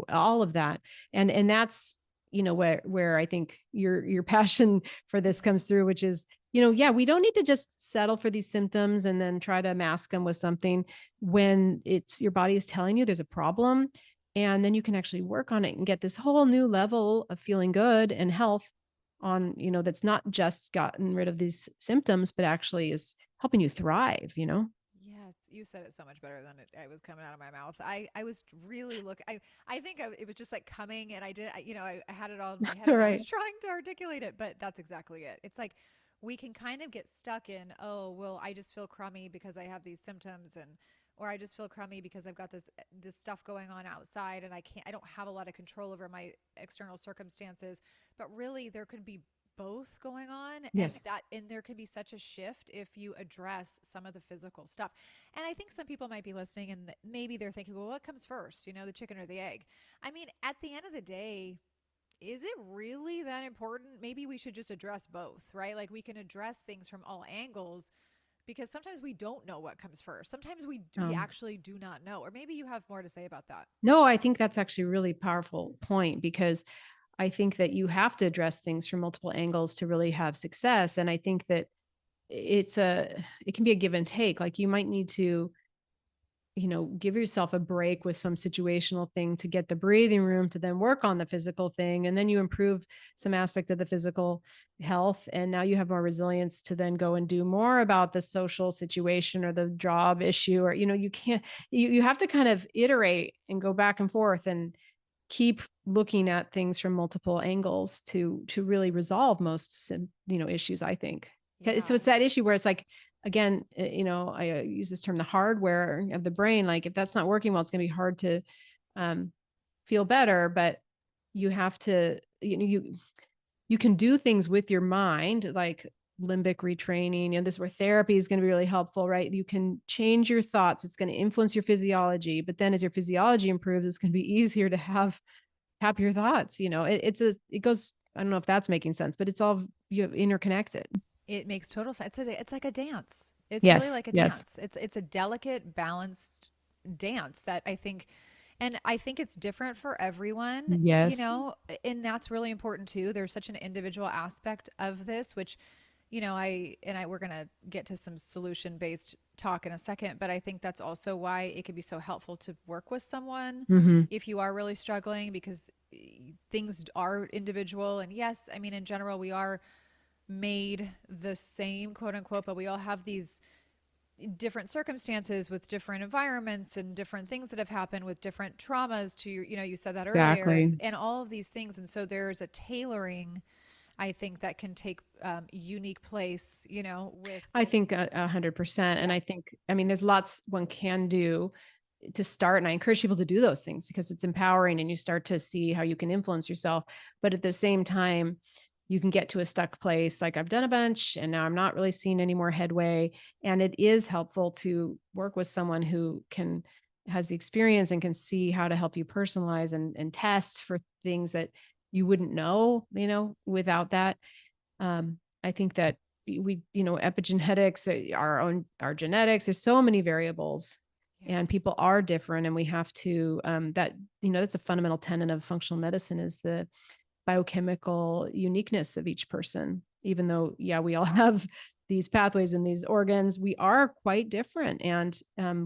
All of that. And that's, where I think your passion for this comes through, which is, yeah, we don't need to just settle for these symptoms and then try to mask them with something when it's your body is telling you there's a problem. And then you can actually work on it and get this whole new level of feeling good and health on, that's not just gotten rid of these symptoms, but actually is helping you thrive. Yes, you said it so much better than it was coming out of my mouth. I was really looking. I think it was just like coming, and I had it all in my head, All and I right. was trying to articulate it, but that's exactly it. It's like we can kind of get stuck in, oh, well, I just feel crummy because I have these symptoms, or I just feel crummy because I've got this stuff going on outside, and I don't have a lot of control over my external circumstances. But really, there could be both going on, Yes. and there could be such a shift if you address some of the physical stuff. And I think some people might be listening and maybe they're thinking, well, what comes first, the chicken or the egg? I mean, at the end of the day, is it really that important? Maybe we should just address both, right? Like we can address things from all angles, because sometimes we don't know what comes first. Sometimes we Um, actually do not know. Or maybe you have more to say about that. no, I think that's actually a really powerful point because I think that you have to address things from multiple angles to really have success. And I think that it can be a give and take. Like you might need to, give yourself a break with some situational thing to get the breathing room to then work on the physical thing. And then you improve some aspect of the physical health. And now you have more resilience to then go and do more about the social situation or the job issue, or, you can't, you have to kind of iterate and go back and forth and keep looking at things from multiple angles to really resolve most issues, I think. So Yeah. it's that issue where it's like, again, I use this term, the hardware of the brain. Like if that's not working well, it's going to be hard to um, feel better. But you have to, you can do things with your mind, like limbic retraining. This is where therapy is going to be really helpful, right? You can change your thoughts. It's going to influence your physiology, but then as your physiology improves, it's going to be easier to have happier thoughts. It goes, I don't know if that's making sense, but it's all interconnected. It makes total sense. It's like a dance. It's really Yes. like a Yes. dance. It's a delicate, balanced dance that I think it's different for everyone, Yes. and that's really important too. There's such an individual aspect of this, which, we're going to get to some solution based talk in a second, but I think that's also why it could be so helpful to work with someone Mm-hmm. if you are really struggling, because things are individual. And yes, I mean, in general, we are made the same, quote unquote, but we all have these different circumstances with different environments and different things that have happened with different traumas to your, you said that earlier, Exactly. and all of these things. And so there's a tailoring, I think, that can take unique place, with, I think 100%. And yeah, I think, I mean, there's lots one can do to start. And I encourage people to do those things because it's empowering and you start to see how you can influence yourself. But at the same time, you can get to a stuck place. Like I've done a bunch and now I'm not really seeing any more headway. And it is helpful to work with someone who has the experience and can see how to help you personalize and test for things that you wouldn't know, without that. I think that epigenetics, our genetics, there's so many variables yeah, and people are different. And we have to, that's a fundamental tenet of functional medicine is the biochemical uniqueness of each person. Even though, yeah, we all have these pathways and these organs, we are quite different. And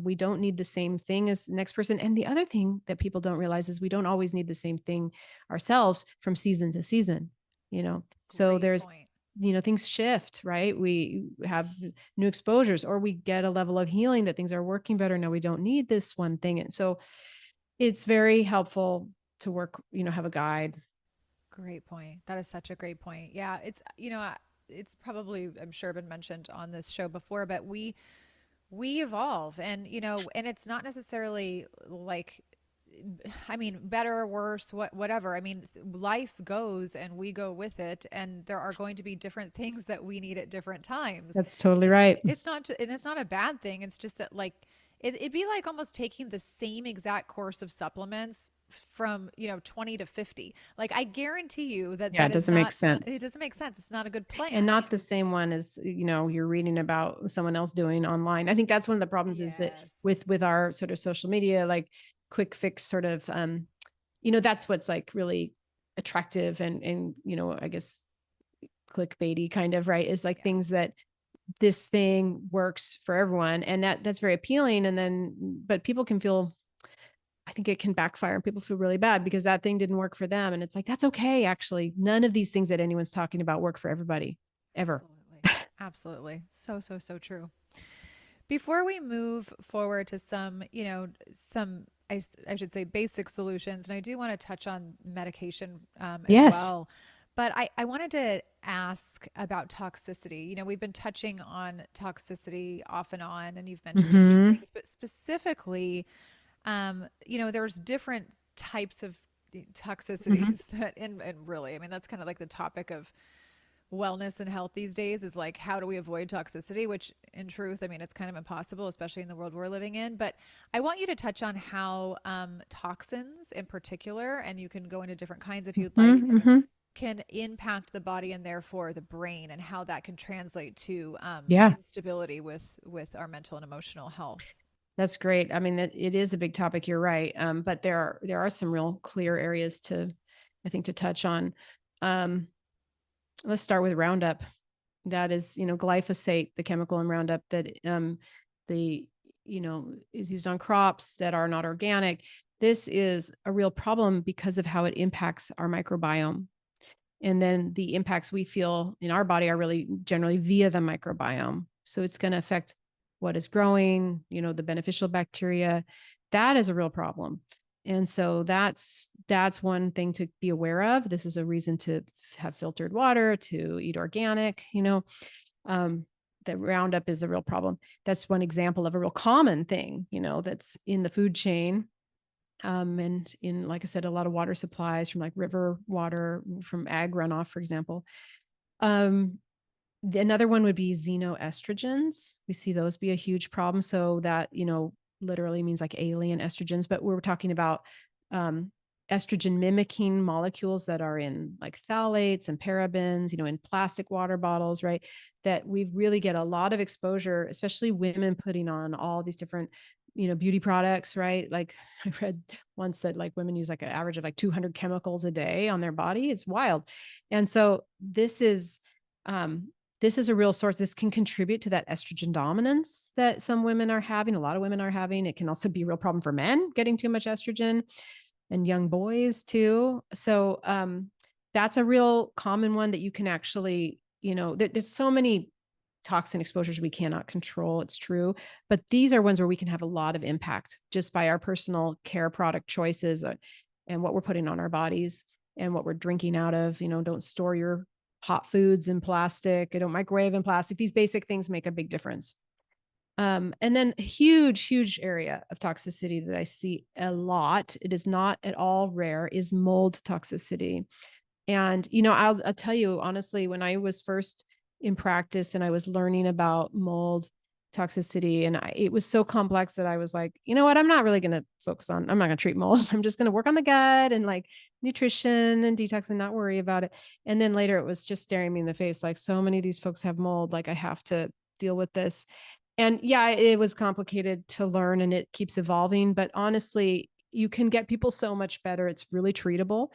we don't need the same thing as the next person. And the other thing that people don't realize is we don't always need the same thing ourselves from season to season, you know? So great point. there's, things shift, right? We have new exposures or we get a level of healing that things are working better. Now we don't need this one thing. And so it's very helpful to work, have a guide. Great point. That is such a great point. Yeah, it's probably, I'm sure, been mentioned on this show before, but we evolve, and and it's not necessarily like, I mean, better or worse, whatever. I mean, life goes and we go with it, and there are going to be different things that we need at different times. That's totally It's right. it's not and it's not a bad thing. It's just that, like, it'd be like almost taking the same exact course of supplements from 20 to 50. Like, I guarantee you that Yeah, that it is doesn't make not, it sense. doesn't make sense. It's not a good And plan. not the same one as, you're reading about someone else doing online. I think that's one of the problems is that Yes. with our sort of social media, like quick fix sort of, that's what's like really attractive and, I guess clickbaity kind of, right? Is like Yeah. things that this thing works for everyone. And that's very appealing. And then, but people can feel, I think it can backfire and people feel really bad because that thing didn't work for them. And it's like, that's okay. Actually, none of these things that anyone's talking about work for everybody ever. Absolutely. Absolutely. So, so, so true. Before we move forward to some, I should say basic solutions, and I do want to touch on medication as Yes. well. But I wanted to ask about toxicity. We've been touching on toxicity off and on, and you've mentioned a few Mm-hmm. things, but specifically, there's different types of Mm-hmm. toxicities that, and really, I mean, that's kind of like the topic of wellness and health these days, is like, how do we avoid toxicity, which in truth, I mean, it's kind of impossible, especially in the world we're living in. But I want you to touch on how toxins in particular, and you can go into different kinds if you'd like, Mm-hmm. can impact the body and therefore the brain, and how that can translate to Yeah, instability with our mental and emotional health. that's great. I mean, it is a big topic. You're right. But there are some real clear areas I think, to touch on. Um, let's start with Roundup. That is, glyphosate, the chemical in Roundup that the is used on crops that are not organic. This is a real problem because of how it impacts our microbiome. And then the impacts we feel in our body are really generally via the microbiome. So it's going to affect what is growing, the beneficial bacteria. That is a real problem. And so that's one thing to be aware of. This is a reason to have filtered water, to eat organic, um, that Roundup is a real problem. That's one example of a real common thing, that's in the food chain. And in, like I said, a lot of water supplies from like river water, from ag runoff, for example. Um, Another one would be xenoestrogens. We see those be a huge problem. So that, literally means like alien estrogens, but we're talking about um, estrogen mimicking molecules that are in like phthalates and parabens, in plastic water bottles, right? That we really get a lot of exposure, especially women putting on all these different, beauty products, right? Like I read once that like women use like an average of like 200 chemicals a day on their body. It's wild. And so um, this is a real source. This can contribute to that estrogen dominance that some women are having. A lot of women are having. It can also be a real problem for men getting too much estrogen. and young boys too. So that's a real common one that you can actually, there's so many toxin exposures we cannot control. It's true. But these are ones where we can have a lot of impact just by our personal care product choices, and what we're putting on our bodies and what we're drinking out of. Don't store your hot foods in plastic. Don't microwave in plastic. These basic things make a big difference. And then a huge, huge area of toxicity that I see a lot, it is not at all rare, is mold toxicity. And, I'll tell you honestly, when I was first in practice and I was learning about mold toxicity, and it was so complex that I was like, you know what, I'm not really going to I'm not going to treat mold. I'm just going to work on the gut and like nutrition and detox and not worry about it. And then later it was just staring me in the face. Like, so many of these folks have mold. Like, I have to deal with this. And yeah, it was complicated to learn and it keeps evolving, but honestly, you can get people so much better. It's really treatable,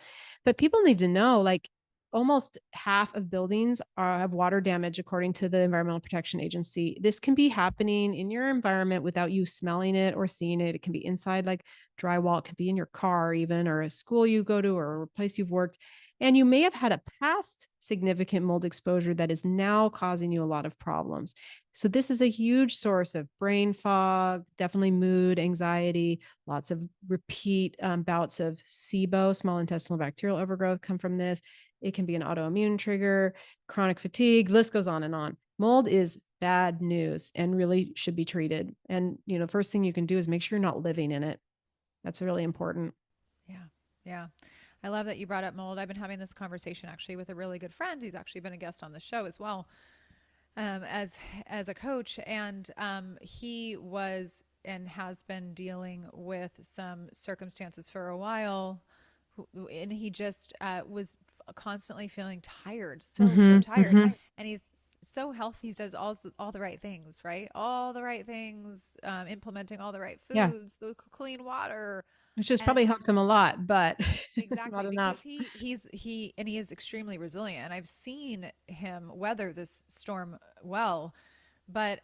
but people need to know, like, almost half of buildings have water damage, according to the Environmental Protection Agency. This can be happening in your environment without you smelling it or seeing it. It can be inside, like drywall. It could be in your car even, or a school you go to, or a place you've worked. And you may have had a past significant mold exposure that is now causing you a lot of problems. So this is a huge source of brain fog, definitely mood, anxiety, lots of repeat bouts of SIBO, small intestinal bacterial overgrowth, come from this. It can be an autoimmune trigger, chronic fatigue, list goes on and on. Mold is bad news and really should be treated. And, first thing you can do is make sure you're not living in it. That's really important. Yeah. Yeah. I love that you brought up mold. I've been having this conversation actually with a really good friend who's actually been a guest on the show as well, as a coach, and he was and has been dealing with some circumstances for a while, and he just was constantly feeling tired, so tired, and he's so healthy. He does all the right things, right? All the right things, implementing all the right Yeah. foods, the clean water, Which has and probably helped him a lot, but it's not exactly, because enough. he is extremely resilient, and I've seen him weather this storm well. But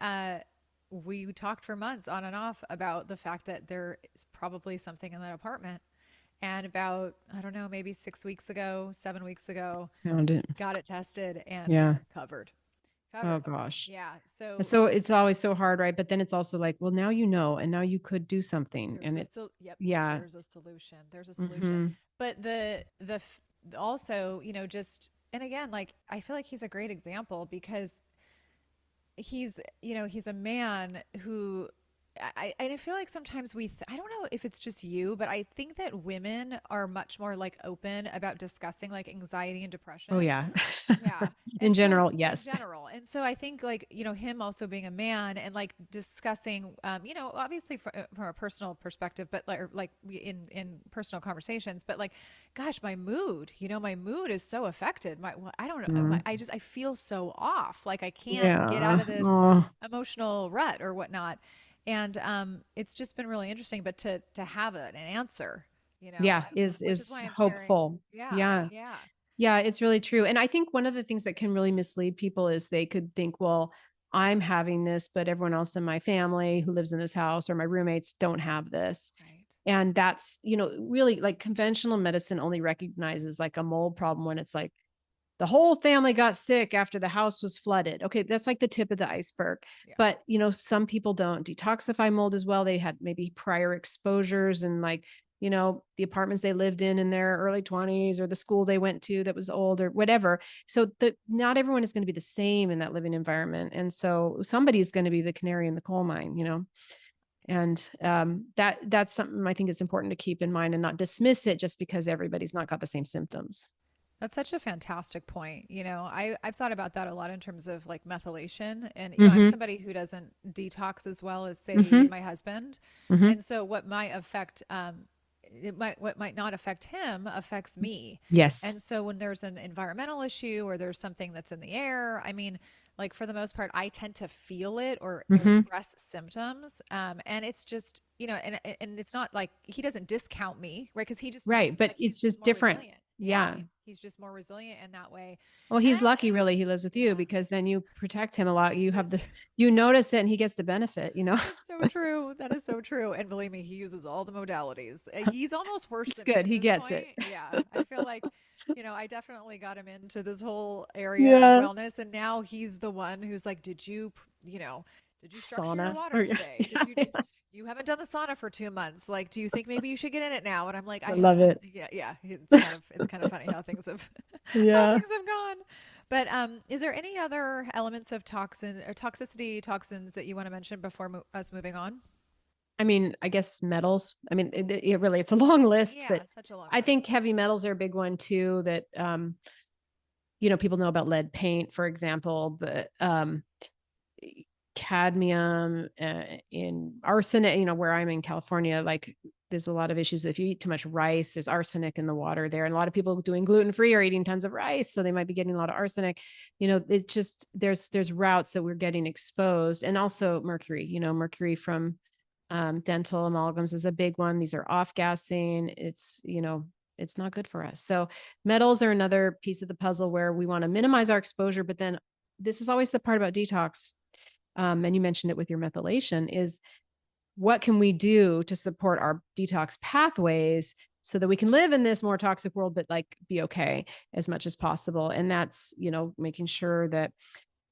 we talked for months on and off about the fact that there is probably something in that apartment. And about, I don't know, maybe 6 weeks ago, 7 weeks ago, Found it. got it tested and Yeah. covered. Oh Covered. gosh. Yeah. And So so it's always so hard, right? But then it's also like, well, now and now you could do something. there's And a it's, yep, yeah. there's a solution. There's a solution. Hmm. But also, just, and again, like, I feel like he's a great example because he's a man who I feel like sometimes I don't know if it's just you, but I think that women are much more like open about discussing like anxiety and Oh depression. yeah. Yeah. In And so general, in yes. general. And so I think, like, him also being a man and like discussing, obviously from a personal perspective, but like in personal conversations, but like, gosh, my mood is so affected. I don't know. Mm. I feel so off. Like I can't get out Yeah. of this Oh, emotional rut or whatnot. And it's just been really interesting, but to have an answer, yeah, which is is why I'm sharing. hopeful. Yeah. Yeah. Yeah. Yeah, it's really true. And I think one of the things that can really mislead people is they could think, well, I'm having this, but everyone else in my family who lives in this house or my roommates don't have this. Right. And that's, really, like, conventional medicine only recognizes like a mold problem when it's like the whole family got sick after the house was flooded. Okay, that's like the tip of the iceberg. Yeah. But, some people don't detoxify mold as well. They had maybe prior exposures and, like, the apartments they lived in their early 20s, or the school they went to that was old, or whatever. So not everyone is going to be the same in that living environment. And so somebody's going to be the canary in the coal mine. And that's something I think is important to keep in mind and not dismiss it just because everybody's not got the same symptoms. That's such a fantastic point. I've thought about that a lot in terms of like methylation. And, I'm Mm-hmm. somebody who doesn't detox as well as, say, Mm-hmm. my husband. Mm-hmm. And so what might not affect him affects me. Yes. And so when there's an environmental issue or there's something that's in the air, I mean, like for the most part, I tend to feel it or Mm-hmm. express symptoms. And it's just, and it's not like he doesn't discount me, right? Because he just knows Right. But like it's he's just more different. resilient. Yeah, Yeah. he's just more resilient in that way. Well, And he's I, lucky really he lives with you yeah, because then you protect him a lot. You have it's the, true. you notice it and he gets the benefit, you know? It's so true. That is so true. And believe me, he uses all the modalities. He's almost worse It's than me good. at He this gets it. point. Yeah. I feel like, I definitely got him into this whole area of Yeah. wellness. And now he's the one who's like, did you structure your Sauna. water Or yeah. today? Did you do, you haven't done the sauna for 2 months. Like, do you think maybe you should get in it now? And I'm like, I I have love some, it. yeah, yeah. It's kind of funny how things have, how Yeah. things have gone. But is there any other elements of toxin or toxicity toxins that you want to mention before us moving on? I mean, I guess metals. I mean, it really, it's a long list, Yeah, but such a long I think list. heavy metals are a big one too that, people know about lead paint, for example, but, cadmium, in arsenic, where I'm in California, like there's a lot of issues. If you eat too much rice, there's arsenic in the water there. And a lot of people doing gluten-free are eating tons of rice. So they might be getting a lot of arsenic. It just, there's routes that we're getting exposed. And also mercury, mercury from, dental amalgams is a big one. These are off gassing. It's not good for us. So metals are another piece of the puzzle where we want to minimize our exposure, but then this is always the part about detox. And you mentioned it with your methylation, is what can we do to support our detox pathways so that we can live in this more toxic world, but like be okay as much as possible. And that's, making sure that,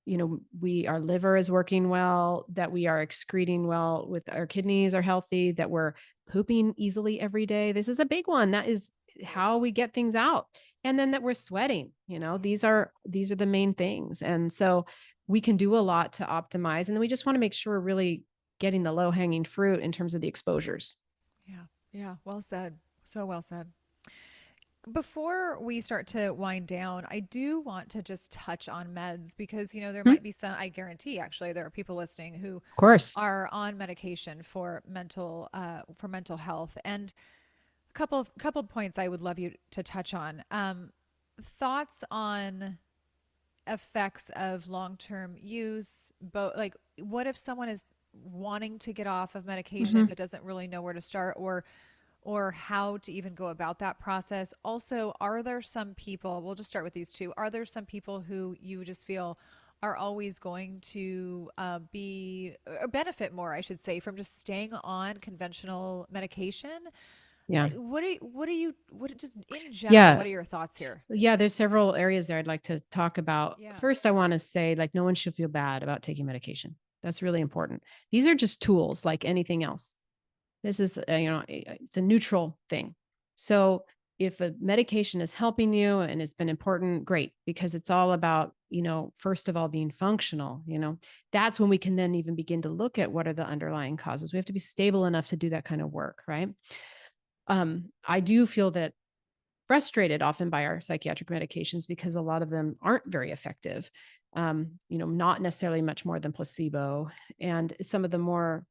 our liver is working well, that we are excreting well, with our kidneys are healthy, that we're pooping easily every day. This is a big one. That is Big. how we get things out. And then that we're sweating, these are the main things. And so we can do a lot to optimize. And then we just want to make sure we're really getting the low hanging fruit in terms of the exposures. Yeah. Yeah. Well said. So well said. Before we start to wind down, I do want to just touch on meds because, there Hmm. might be some, I guarantee actually, there are people listening who Of course. are on medication for mental health. And a couple points I would love you to touch on. Thoughts on effects of long-term use, both like what if someone is wanting to get off of medication Mhm. but doesn't really know where to start or how to even go about that process. Also, are there some people, we'll just start with these two, are there some people who you just feel are always going to be or benefit more, I should say, from just staying on conventional medication? Yeah. What just in general, Yeah. what are your thoughts here? Yeah. There's several areas there I'd like to talk about. Yeah. First, I want to say, like, no one should feel bad about taking medication. That's really important. These are just tools like anything else. This is, it's a neutral thing. So if a medication is helping you and it's been important, great, because it's all about, first of all, being functional, that's when we can then even begin to look at what are the underlying causes. We have to be stable enough to do that kind of work, right? I do feel that frustrated often by our psychiatric medications because a lot of them aren't very effective. Not necessarily much more than placebo. And some of the more,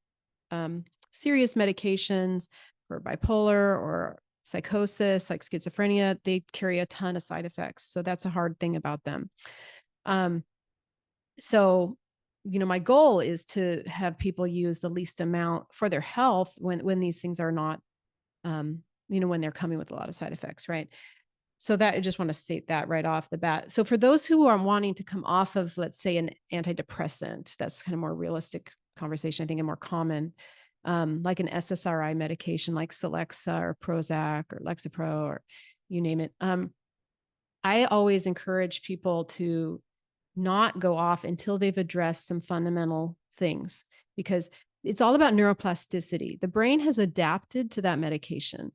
serious medications for bipolar or psychosis, like schizophrenia, they carry a ton of side effects. So that's a hard thing about them. Um, so, my goal is to have people use the least amount for their health when these things are not, when they're coming with a lot of side effects, right? So that I just want to state that right off the bat. So for those who are wanting to come off of, let's say, an antidepressant, that's kind of more realistic conversation, I think, and more common, like an SSRI medication like Celexa or Prozac or Lexapro or you name it. I always encourage people to not go off until they've addressed some fundamental things because it's all about neuroplasticity. The brain has adapted to that medication.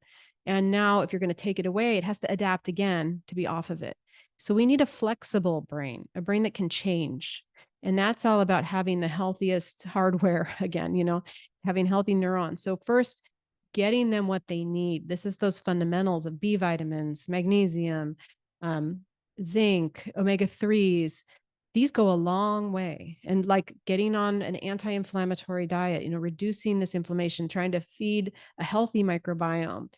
And now, if you're going to take it away, it has to adapt again to be off of it. So, we need a flexible brain, a brain that can change. And that's all about having the healthiest hardware again, having healthy neurons. So, first, getting them what they need. This is those fundamentals of B vitamins, magnesium, um, zinc, omega 3s. These go a long way. And like getting on an anti inflammatory diet, reducing this inflammation, trying to feed a healthy microbiome,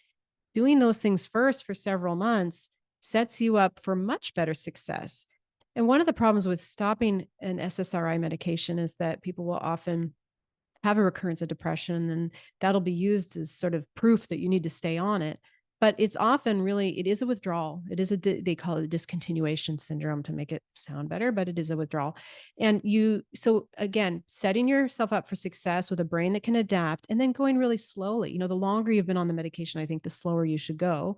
doing those things first for several months sets you up for much better success. And one of the problems with stopping an SSRI medication is that people will often have a recurrence of depression, and that'll be used as sort of proof that you need to stay on it. but it's often really, it is a withdrawal. It is they call it a discontinuation syndrome to make it sound better, but it is a withdrawal. And so again, setting yourself up for success with a brain that can adapt, and then going really slowly. The longer you've been on the medication, I think the slower you should go,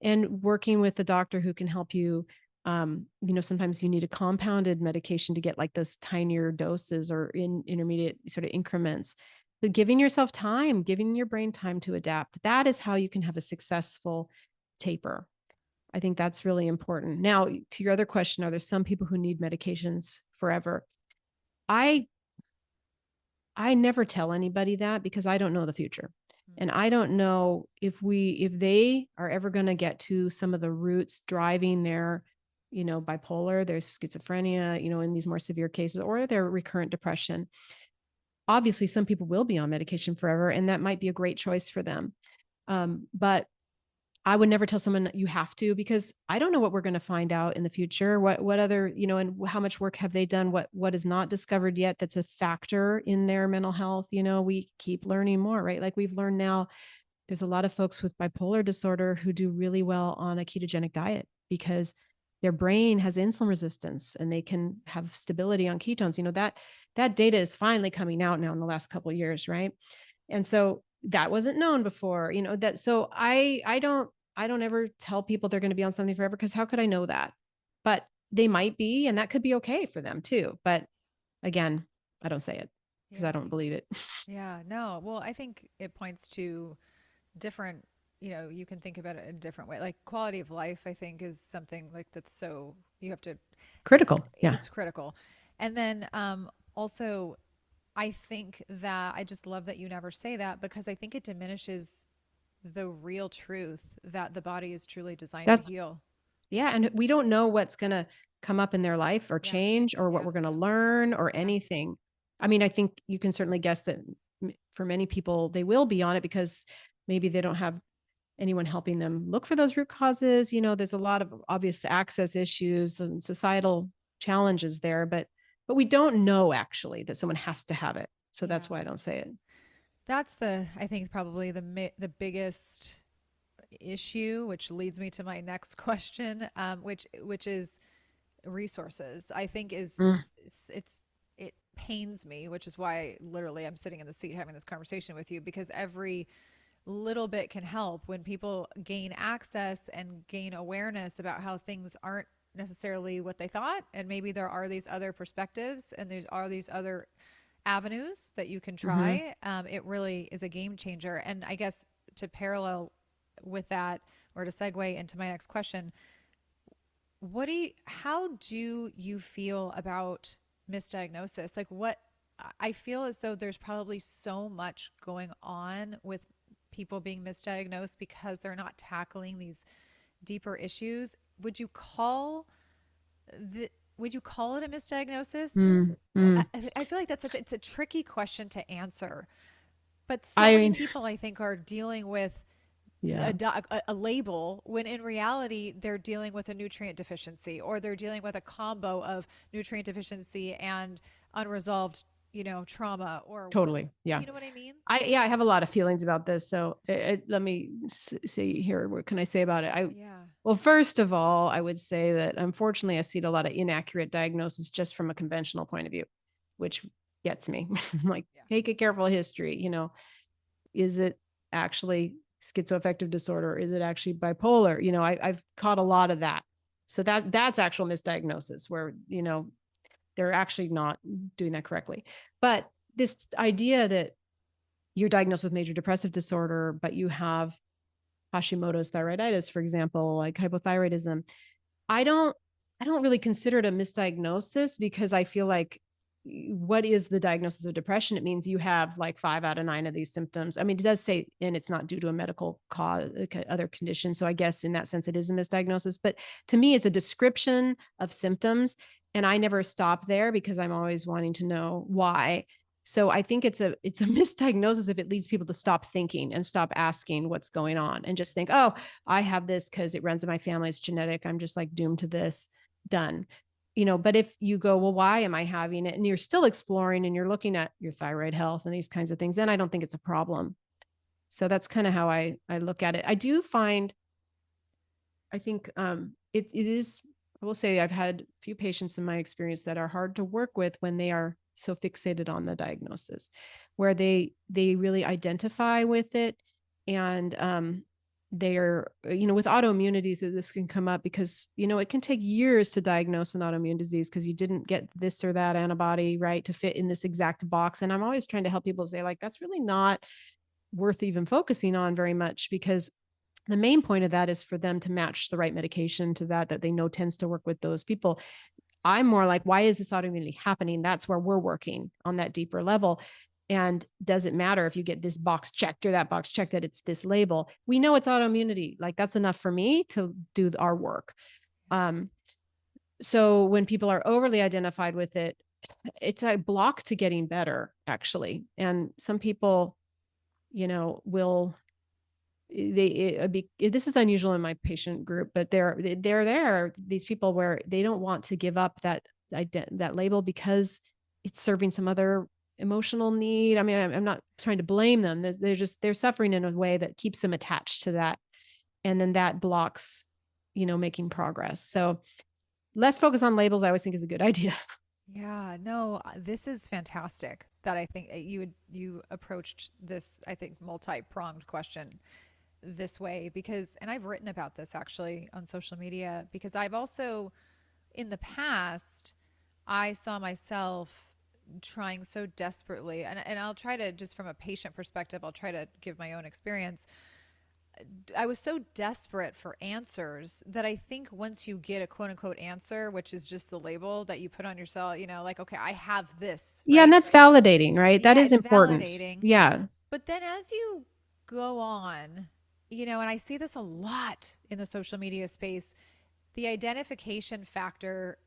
and working with a doctor who can help you. Sometimes you need a compounded medication to get like those tinier doses or in intermediate sort of increments. But giving yourself time, giving your brain time to adapt, that is how you can have a successful taper. I think that's really important. Now, to your other question, are there some people who need medications forever? I never tell anybody that, because I don't know the future. And I don't know if they are ever going to get to some of the roots driving their, bipolar, their schizophrenia, in these more severe cases, or their recurrent depression. Obviously, some people will be on medication forever, and that might be a great choice for them. But I would never tell someone you have to, because I don't know what we're going to find out in the future. What other, and how much work have they done? What is not discovered yet that's a factor in their mental health? We keep learning more, right? Like we've learned now, there's a lot of folks with bipolar disorder who do really well on a ketogenic diet because their brain has insulin resistance and they can have stability on ketones. That data is finally coming out now in the last couple of years, right? And so that wasn't known before, so I don't ever tell people they're going to be on something forever, because how could I know that? But they might be, and that could be okay for them too. But again, I don't say it because I don't believe it. Yeah, no. Well, I think it points to different, you can think about it in a different way. Like quality of life, I think, is something like that's so you have to, Critical. Yeah. it's critical. And then also, I think that I just love that you never say that, because I think it diminishes the real truth that the body is truly designed to That's heal. Yeah. And we don't know what's going to come up in their life or Yeah. change, or what Yeah. we're going to learn, or Yeah. anything. I mean, I think you can certainly guess that for many people, they will be on it because maybe they don't have anyone helping them look for those root causes. There's a lot of obvious access issues and societal challenges there, but we don't know actually that someone has to have it. So Yeah. that's why I don't say it. That's I think probably the biggest issue, which leads me to my next question, which is resources. I think Mm, it pains me, which is why literally I'm sitting in the seat having this conversation with you, because every little bit can help when people gain access and gain awareness about how things aren't necessarily what they thought, and maybe there are these other perspectives and there are these other avenues that you can mhm. try. It really is a game changer. And I guess to parallel with that, or to segue into my next question, how do you feel about misdiagnosis? Like, what I feel as though there's probably so much going on with people being misdiagnosed because they're not tackling these deeper issues. The would you call it a misdiagnosis? Mm, I, mm. I feel like it's a tricky question to answer, but so I many mean, people I think are dealing with yeah, a label, when in reality they're dealing with a nutrient deficiency, or they're dealing with a combo of nutrient deficiency and unresolved, trauma, or totally. Yeah. you know what I mean? I have a lot of feelings about this. So let me see here. What can I say about it? Yeah. Well, first of all, I would say that unfortunately I see a lot of inaccurate diagnosis just from a conventional point of view, which gets me. Like, Yeah. take a careful history. Is it actually schizoaffective disorder? Is it actually bipolar? I've caught a lot of that. So that's actual misdiagnosis where, they're actually not doing that correctly. But this idea that you're diagnosed with major depressive disorder, but you have Hashimoto's thyroiditis, for example, like hypothyroidism. I don't I don't really consider it a misdiagnosis, because I feel like, what is the diagnosis of depression? It means you have like 5 out of 9 of these symptoms. I mean, it does say, and it's not due to a medical cause, other condition. So I guess in that sense, it is a misdiagnosis. But to me, it's a description of symptoms. And I never stop there because I'm always wanting to know why. So I think it's a misdiagnosis if it leads people to stop thinking and stop asking what's going on and just think, oh, I have this because it runs in my family, it's genetic, I'm just like doomed to this, done. But if you go, well, why am I having it? And you're still exploring and you're looking at your thyroid health and these kinds of things, then I don't think it's a problem. So that's kind of how I look at it. I do find I think it is, I will say I've had a few patients in my experience that are hard to work with when they are so fixated on the diagnosis, where they really identify with it. And they're, with autoimmunities, this can come up because, it can take years to diagnose an autoimmune disease because you didn't get this or that antibody right to fit in this exact box. And I'm always trying to help people say, like, that's really not worth even focusing on very much, because the main point of that is for them to match the right medication to that they know tends to work with those people. I'm more like, why is this autoimmunity happening? That's where we're working on that deeper level. And does it matter if you get this box checked or that box checked that it's this label? We know it's autoimmunity. Like, that's enough for me to do our work. So when people are overly identified with it, it's a block to getting better, actually. And some people, will this is unusual in my patient group, but they're there, these people where they don't want to give up that label because it's serving some other emotional need. I mean, I'm not trying to blame them. They're suffering in a way that keeps them attached to that. And then that blocks, making progress. So less focus on labels, I always think, is a good idea. Yeah, no, this is fantastic that I think you approached this, I think, multi-pronged question this way because, and I've written about this actually on social media because I've also, in the past, I saw myself trying so desperately, and I'll try to, just from a patient perspective, I'll try to give my own experience. I was so desperate for answers that I think once you get a quote unquote answer, which is just the label that you put on yourself, like, okay, I have this, Yeah. And right? that's validating, right? That Yeah, is it's important. validating. Yeah. But then as you go on, and I see this a lot in the social media space, the identification factor,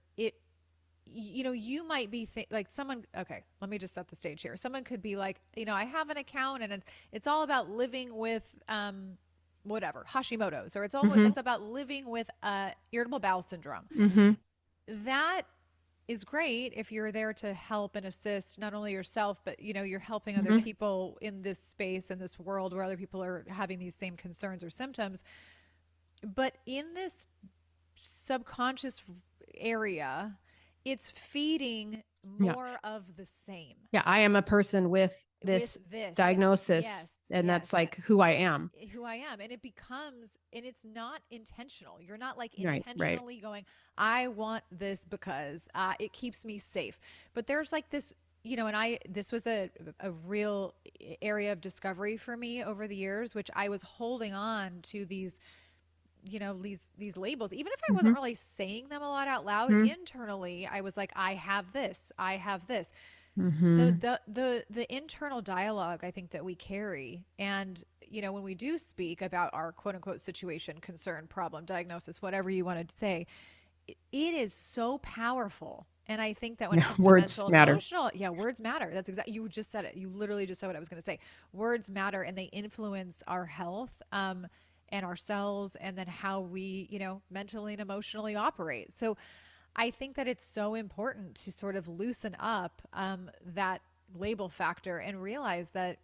you might be like someone, okay, let me just set the stage here. Someone could be like, I have an account and it's all about living with, whatever, Hashimoto's, or Mm-hmm. it's about living with irritable bowel syndrome. Mm-hmm. That is great if you're there to help and assist not only yourself, but you're helping other Mm-hmm. people in this space, in this world where other people are having these same concerns or symptoms. But in this subconscious area, it's feeding Yeah. more of the same Yeah. I am a person with with this this. diagnosis, Yes, and that's yes. like who I am. Who I am. And it becomes, and it's not intentional. You're not like Right. Right. intentionally going, I want this because it keeps me safe. But there's like this, this was a real area of discovery for me over the years, which I was holding on to these, these labels, even if I Mm-hmm. wasn't really saying them a lot out loud. Mm-hmm. Internally, I was like, I have this, I have this. the Mm-hmm. the the internal dialogue I think that we carry, and when we do speak about our quote unquote situation, concern, problem, diagnosis, whatever you want to say, it is so powerful. And I think that when it Yeah. comes to Words mental and matter. emotional, yeah, words matter. That's exactly, you just said it. You literally just said what I was going to say. Words matter, and they influence our health, and our cells, and then how we, mentally and emotionally operate. So I think that it's so important to sort of loosen up that label factor and realize that,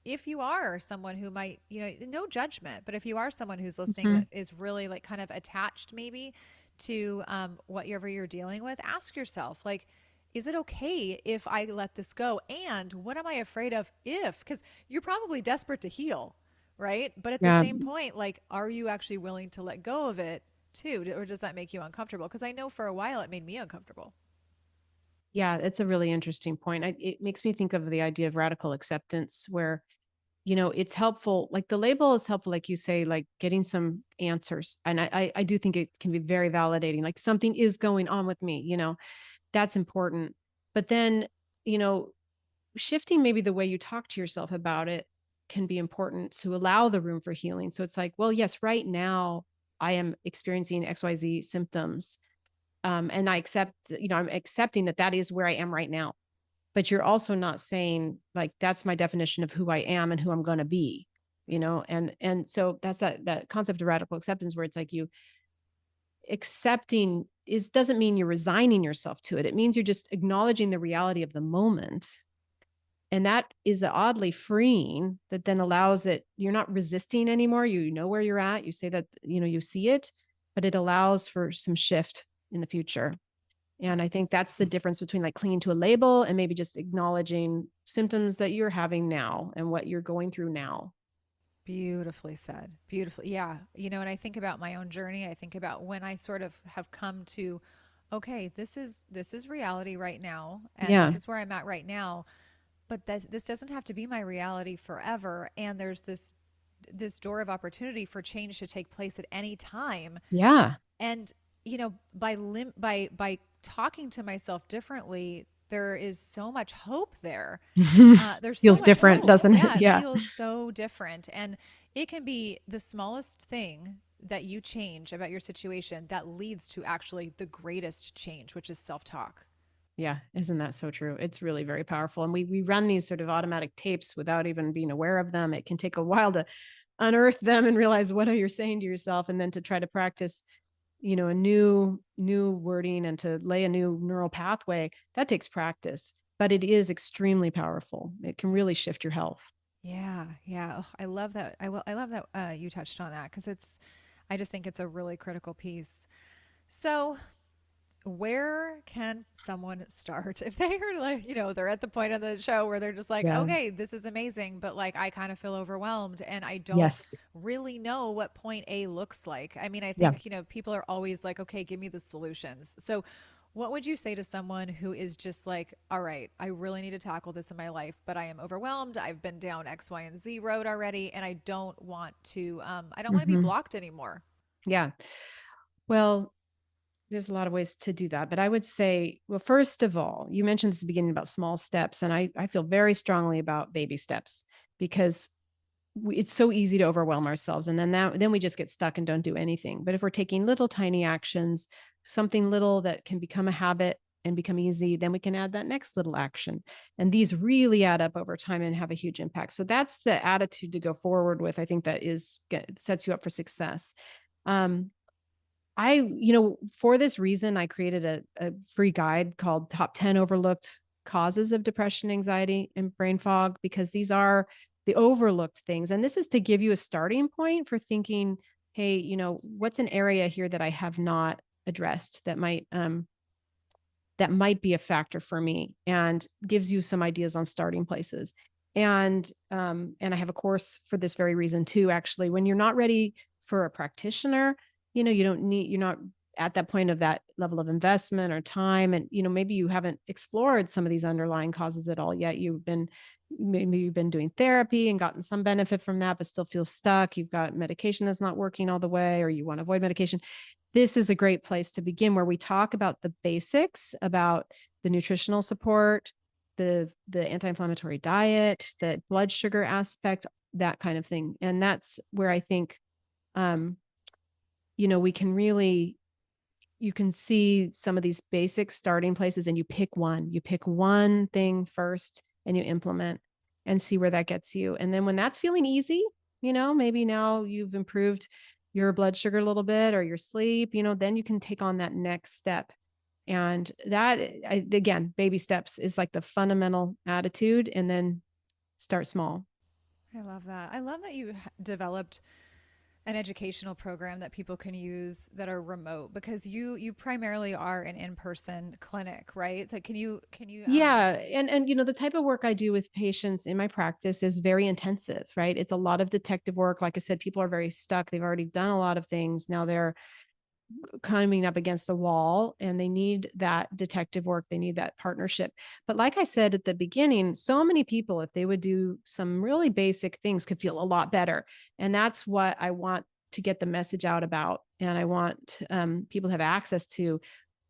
if you are someone who might, no judgment, but if you are someone who's listening Mm-hmm. that is really like kind of attached maybe to whatever you're dealing with, ask yourself, like, is it okay if I let this go? And what am I afraid of if? Because you're probably desperate to heal, right? But at the Yeah. same point, like, are you actually willing to let go of it too? Or does that make you uncomfortable? Because I know for a while it made me uncomfortable. Yeah. It's a really interesting point. It makes me think of the idea of radical acceptance, where, it's helpful. Like, the label is helpful, like you say, like getting some answers. And I do think it can be very validating. Like, something is going on with me, that's important. But then, you know, shifting maybe the way you talk to yourself about it can be important to allow the room for healing. So it's like, well, yes, right now I am experiencing XYZ symptoms. And I accept, I'm accepting that that is where I am right now. But you're also not saying, like, that's my definition of who I am and who I'm going to be, and so that's that concept of radical acceptance, where it's like, you accepting is doesn't mean you're resigning yourself to it. It means you're just acknowledging the reality of the moment, And that is oddly freeing, that then allows it, you're not resisting anymore. You know where you're at. You say that, you see it, but it allows for some shift in the future. And I think That's that's the difference between like clinging to a label and maybe just acknowledging symptoms that you're having now and what you're going through now. beautifully said. Beautifully. Yeah. When I think about my own journey, I think about when I sort of have come to, okay, this is reality right now, and this Yeah. is where I'm at right now, but this doesn't have to be my reality forever, and there's this door of opportunity for change to take place at any time. Yeah. And by talking to myself differently, there is so much hope there. There's so Feels much different, hope. doesn't it? Yeah, it Yeah. feels so different. And it can be the smallest thing that you change about your situation that leads to actually the greatest change, which is self talk. Yeah. Isn't that so true? It's really very powerful. And we run these sort of automatic tapes without even being aware of them. It can take a while to unearth them and realize what are you saying to yourself, and then to try to practice, a new wording, and to lay a new neural pathway. That takes practice, but it is extremely powerful. It can really shift your health. Yeah, yeah. Oh, I love that. I love that you touched on that because I just think it's a really critical piece. So, where can someone start if they are like, they're at the point of the show where they're just like, Yeah. okay, this is amazing, but like I kind of feel overwhelmed and I don't Yes. really know what point A looks like. I mean, I Yeah. think, people are always like, okay, give me the solutions. So, what would you say to someone who is just like, all right, I really need to tackle this in my life, but I am overwhelmed. I've been down X, Y, and Z road already, and I don't want to be Hmm. blocked anymore. Yeah. Well, there's a lot of ways to do that, but I would say, well, first of all, you mentioned this at the beginning about small steps, and I feel very strongly about baby steps, because it's so easy to overwhelm ourselves, and then we just get stuck and don't do anything. But if we're taking little tiny actions, something little that can become a habit and become easy, then we can add that next little action, and these really add up over time and have a huge impact. So that's the attitude to go forward with. I think that sets you up for success. um, for this reason, I created a free guide called Top 10 Overlooked Causes of Depression, Anxiety, and Brain Fog, because these are the overlooked things. And this is to give you a starting point for thinking, hey, what's an area here that I have not addressed that might be a factor for me, and gives you some ideas on starting places. And I have a course for this very reason too, actually. When you're not ready for a practitioner, you're not at that point of that level of investment or time, and maybe you haven't explored some of these underlying causes at all yet. Maybe you've been doing therapy and gotten some benefit from that, but still feel stuck. You've got medication that's not working all the way, or you want to avoid medication. This is a great place to begin, where we talk about the basics, about the nutritional support, the anti-inflammatory diet, the blood sugar aspect, that kind of thing. And that's where I think, um, we can really, you can see some of these basic starting places, and you pick one thing first and you implement, and see where that gets you. And then when that's feeling easy, maybe now you've improved your blood sugar a little bit, or your sleep, then you can take on that next step. And that, again, baby steps is like the fundamental attitude, and then start small. I love that. I love that you developed an educational program that people can use that are remote, because you primarily are an in-person clinic, right? So can you Yeah, and the type of work I do with patients in my practice is very intensive, right? It's a lot of detective work. Like I said, people are very stuck. They've already done a lot of things. Now they're coming up against the wall, and they need that detective work. They need that partnership. But like I said at the beginning, so many people, if they would do some really basic things, could feel a lot better. And that's what I want to get the message out about. And I want people to have access to,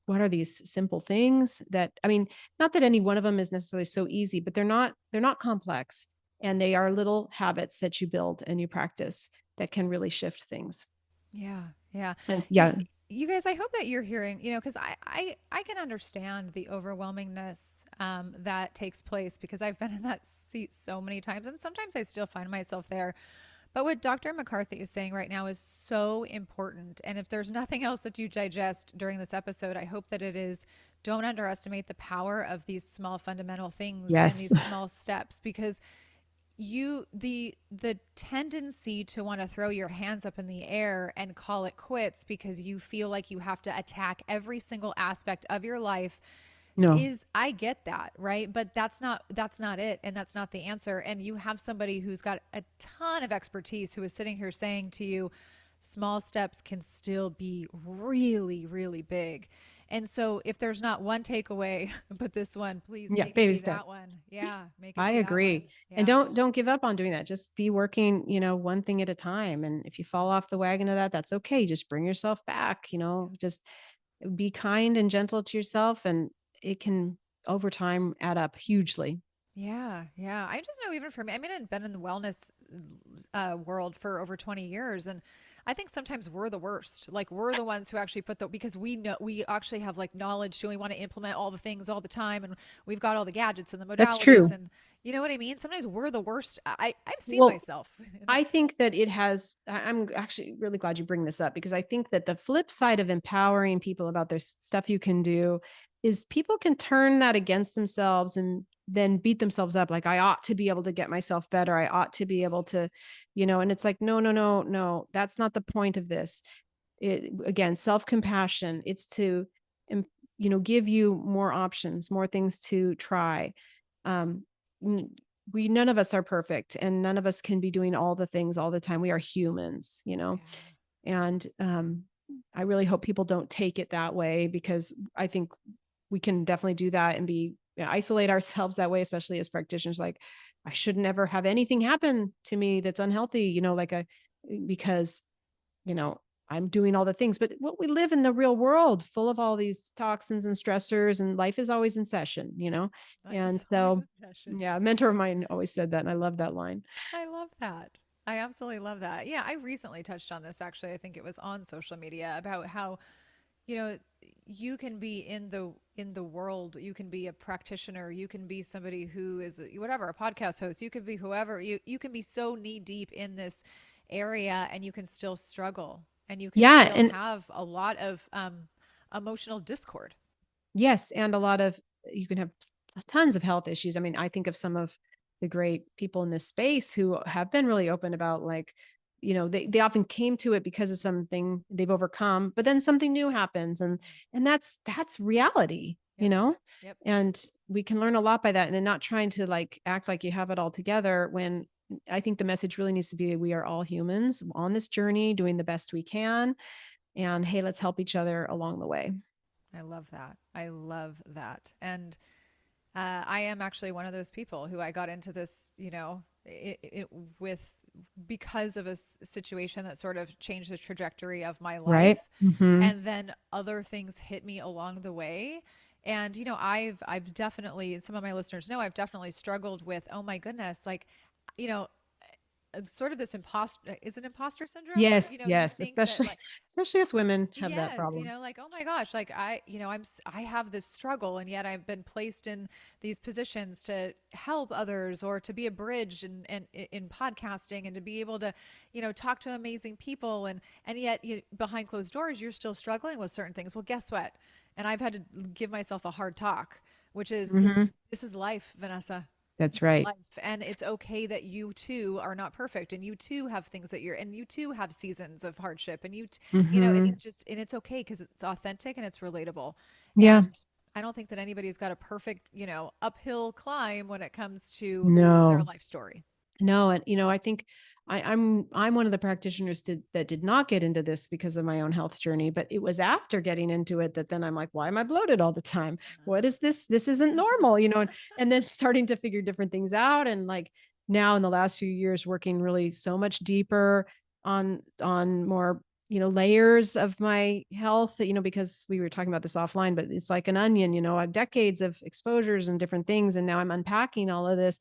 what are these simple things that, I mean, not that any one of them is necessarily so easy, but they're not complex. And they are little habits that you build and you practice that can really shift things. Yeah, yeah. And You, yeah. you guys, I hope that you're hearing, because I can understand the overwhelmingness that takes place, because I've been in that seat so many times, and sometimes I still find myself there. But what Dr. McCarthy is saying right now is so important. And if there's nothing else that you digest during this episode, I hope that it is, don't underestimate the power of these small fundamental things and Yes. these small steps, because the tendency to want to throw your hands up in the air and call it quits because you feel like you have to attack every single aspect of your life No. is, I get that, right? But that's not it, and that's not the answer. And you have somebody who's got a ton of expertise who is sitting here saying to you, small steps can still be really, really big. And so if there's not one takeaway, but this one, please Yeah. make it Baby be that steps. one. Yeah, make it I be that one. agree. And Yeah. don't give up on doing that. Just be working, one thing at a time. And if you fall off the wagon of that, that's okay. Just bring yourself back, just be kind and gentle to yourself, and it can over time add up hugely. Yeah, yeah. I just know, even for me, I mean, I've been in the wellness world for over 20 years. And I think sometimes we're the worst. Like, we're the ones who actually put the, because we know, we actually have like knowledge too. And we want to implement all the things all the time. And we've got all the gadgets and the That's modalities. true. And you know what I mean? Sometimes we're the worst. I've seen Well, myself in that. I think that I'm actually really glad you bring this up, because I think that the flip side of empowering people about there's stuff you can do is people can turn that against themselves and then beat themselves up. Like, I ought to be able to get myself better. I ought to be able to, and it's like, no, no, no, no, that's not the point of this. Again, self-compassion. It's to, give you more options, more things to try. Um, none of us are perfect, and none of us can be doing all the things all the time. We are humans, Yeah. and I really hope people don't take it that way, because I think we can definitely do that and isolate ourselves that way, especially as practitioners. Like, I should never have anything happen to me that's unhealthy, because you know, I'm doing all the things. But what we live in the real world full of all these toxins and stressors, and life is always in session. Life And is always so, in session. yeah, a mentor of mine always said that. And I love that line. I love that. I absolutely love that. Yeah, I recently touched on this actually. I think it was on social media about how, you know, you can be in the world, you can be a practitioner, you can be somebody who is whatever, a podcast host, you could be whoever. You can be so knee deep in this area and you can still struggle and you can Yeah. still And have a lot of emotional discord. yes, and a lot of, you can have tons of health issues. I mean, I think of some of the great people in this space who have been really open about, like, they often came to it because of something they've overcome, but then something new happens, and that's reality, Yep. Yep. and we can learn a lot by that, and then not trying to like act like you have it all together, when I think the message really needs to be, we are all humans on this journey doing the best we can, and hey, let's help each other along the way. I love that. I love that. And I am actually one of those people who I got into this, with because of a situation that sort of changed the trajectory of my Right. life, Mm-hmm. and then other things hit me along the way. And I've definitely, some of my listeners know, I've definitely struggled with, oh my goodness, like, you know, sort of this imposter, is it imposter syndrome, where Yes, you yes, think that, especially like, especially us women have that yes, problem. like, oh my gosh, like I have this struggle, and yet I've been placed in these positions to help others or to be a bridge in podcasting, and to be able to, talk to amazing people, and yet behind closed doors you're still struggling with certain things. Well, guess what? And I've had to give myself a hard talk, which is, Mhm. this is life, Vanessa. That's This is right. life. And it's okay that you too are not perfect, and you too have things that and you too have seasons of hardship, and and Mhm. it's okay because it's authentic and it's relatable. Yeah. And I don't think that anybody's got a perfect, uphill climb when it comes to their No. life story. No, and I think I'm one of the practitioners that did not get into this because of my own health journey, but it was after getting into it that then I'm like, why am I bloated all the time? What is this? This isn't normal, and then starting to figure different things out, and like now in the last few years working really so much deeper on more layers of my health, because we were talking about this offline, but it's like an onion, I have decades of exposures and different things, and now I'm unpacking all of this.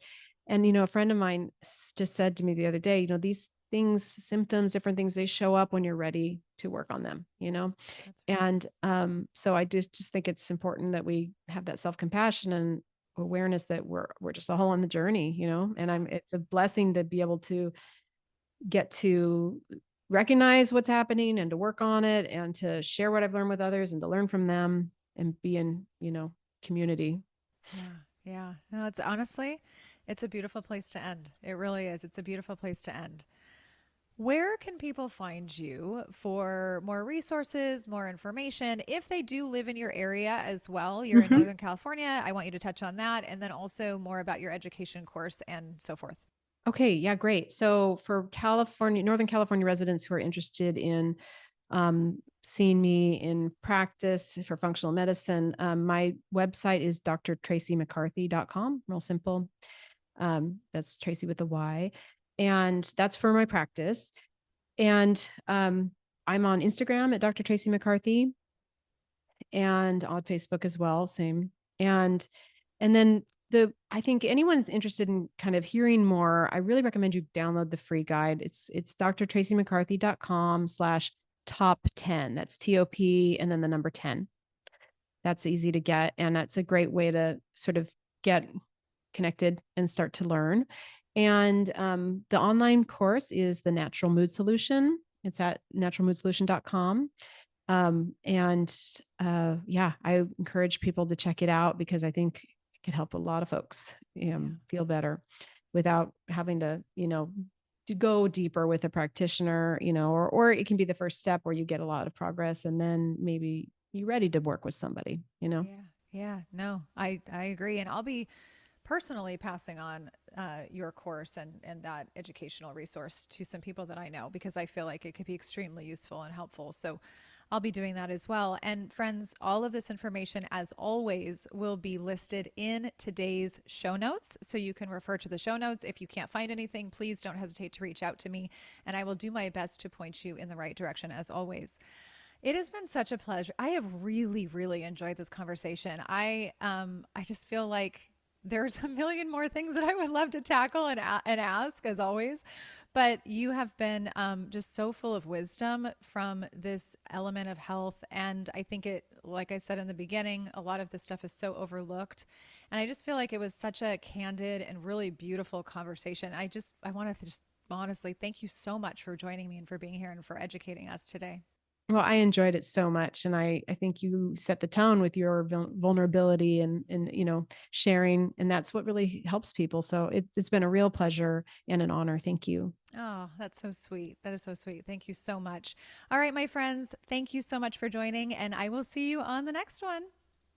And, a friend of mine just said to me the other day, these things, symptoms, different things, they show up when you're ready to work on them. That's right. And so I just think it's important that we have that self-compassion and awareness that we're just all on the journey, and Yeah. it's a blessing to be able to get to recognize what's happening and to work on it and to share what I've learned with others and to learn from them and be in, community. Yeah. Yeah. No, it's honestly, it's a beautiful place to end. It really is. It's a beautiful place to end. Where can people find you for more resources, more information? If they do live in your area as well, you're in Mhm. Northern California, I want you to touch on that. And then also more about your education course and so forth. Okay, yeah, great. So for Northern California residents who are interested in seeing me in practice for functional medicine, my website is drtracymccarthy.com, real simple. That's Tracy with a Y. And that's for my practice. And I'm on Instagram at Dr. Tracy McCarthy and on Facebook as well, same. And then I think anyone's interested in kind of hearing more, I really recommend you download the free guide. It's drtracymccarthy.com/top 10. That's TOP and then the number 10. That's easy to get. And that's a great way to sort of get connected and start to learn. And the online course is the Natural Mood Solution. It's at naturalmoodsolution.com. Yeah, I encourage people to check it out because I think it could help a lot of folks Yeah. feel better without having to, to go deeper with a practitioner, or it can be the first step where you get a lot of progress and then maybe you're ready to work with somebody. Yeah. Yeah. No, I agree. And I'll be personally passing on your course and that educational resource to some people that I know because I feel like it could be extremely useful and helpful. So I'll be doing that as well. And friends, all of this information, as always, will be listed in today's show notes. So you can refer to the show notes. If you can't find anything, please don't hesitate to reach out to me, and I will do my best to point you in the right direction, as always. It has been such a pleasure. I have really, really enjoyed this conversation. I just feel like there's a million more things that I would love to tackle and ask, as always. But you have been just so full of wisdom from this element of health. And I think it, like I said in the beginning, a lot of this stuff is so overlooked. And I just feel like it was such a candid and really beautiful conversation. I want to just honestly thank you so much for joining me and for being here and for educating us today. Well, I enjoyed it so much. And I think you set the tone with your vulnerability and, sharing. And that's what really helps people. So it's been a real pleasure and an honor. Thank you. Oh, that's so sweet. That is so sweet. Thank you so much. All right, my friends, thank you so much for joining, and I will see you on the next one.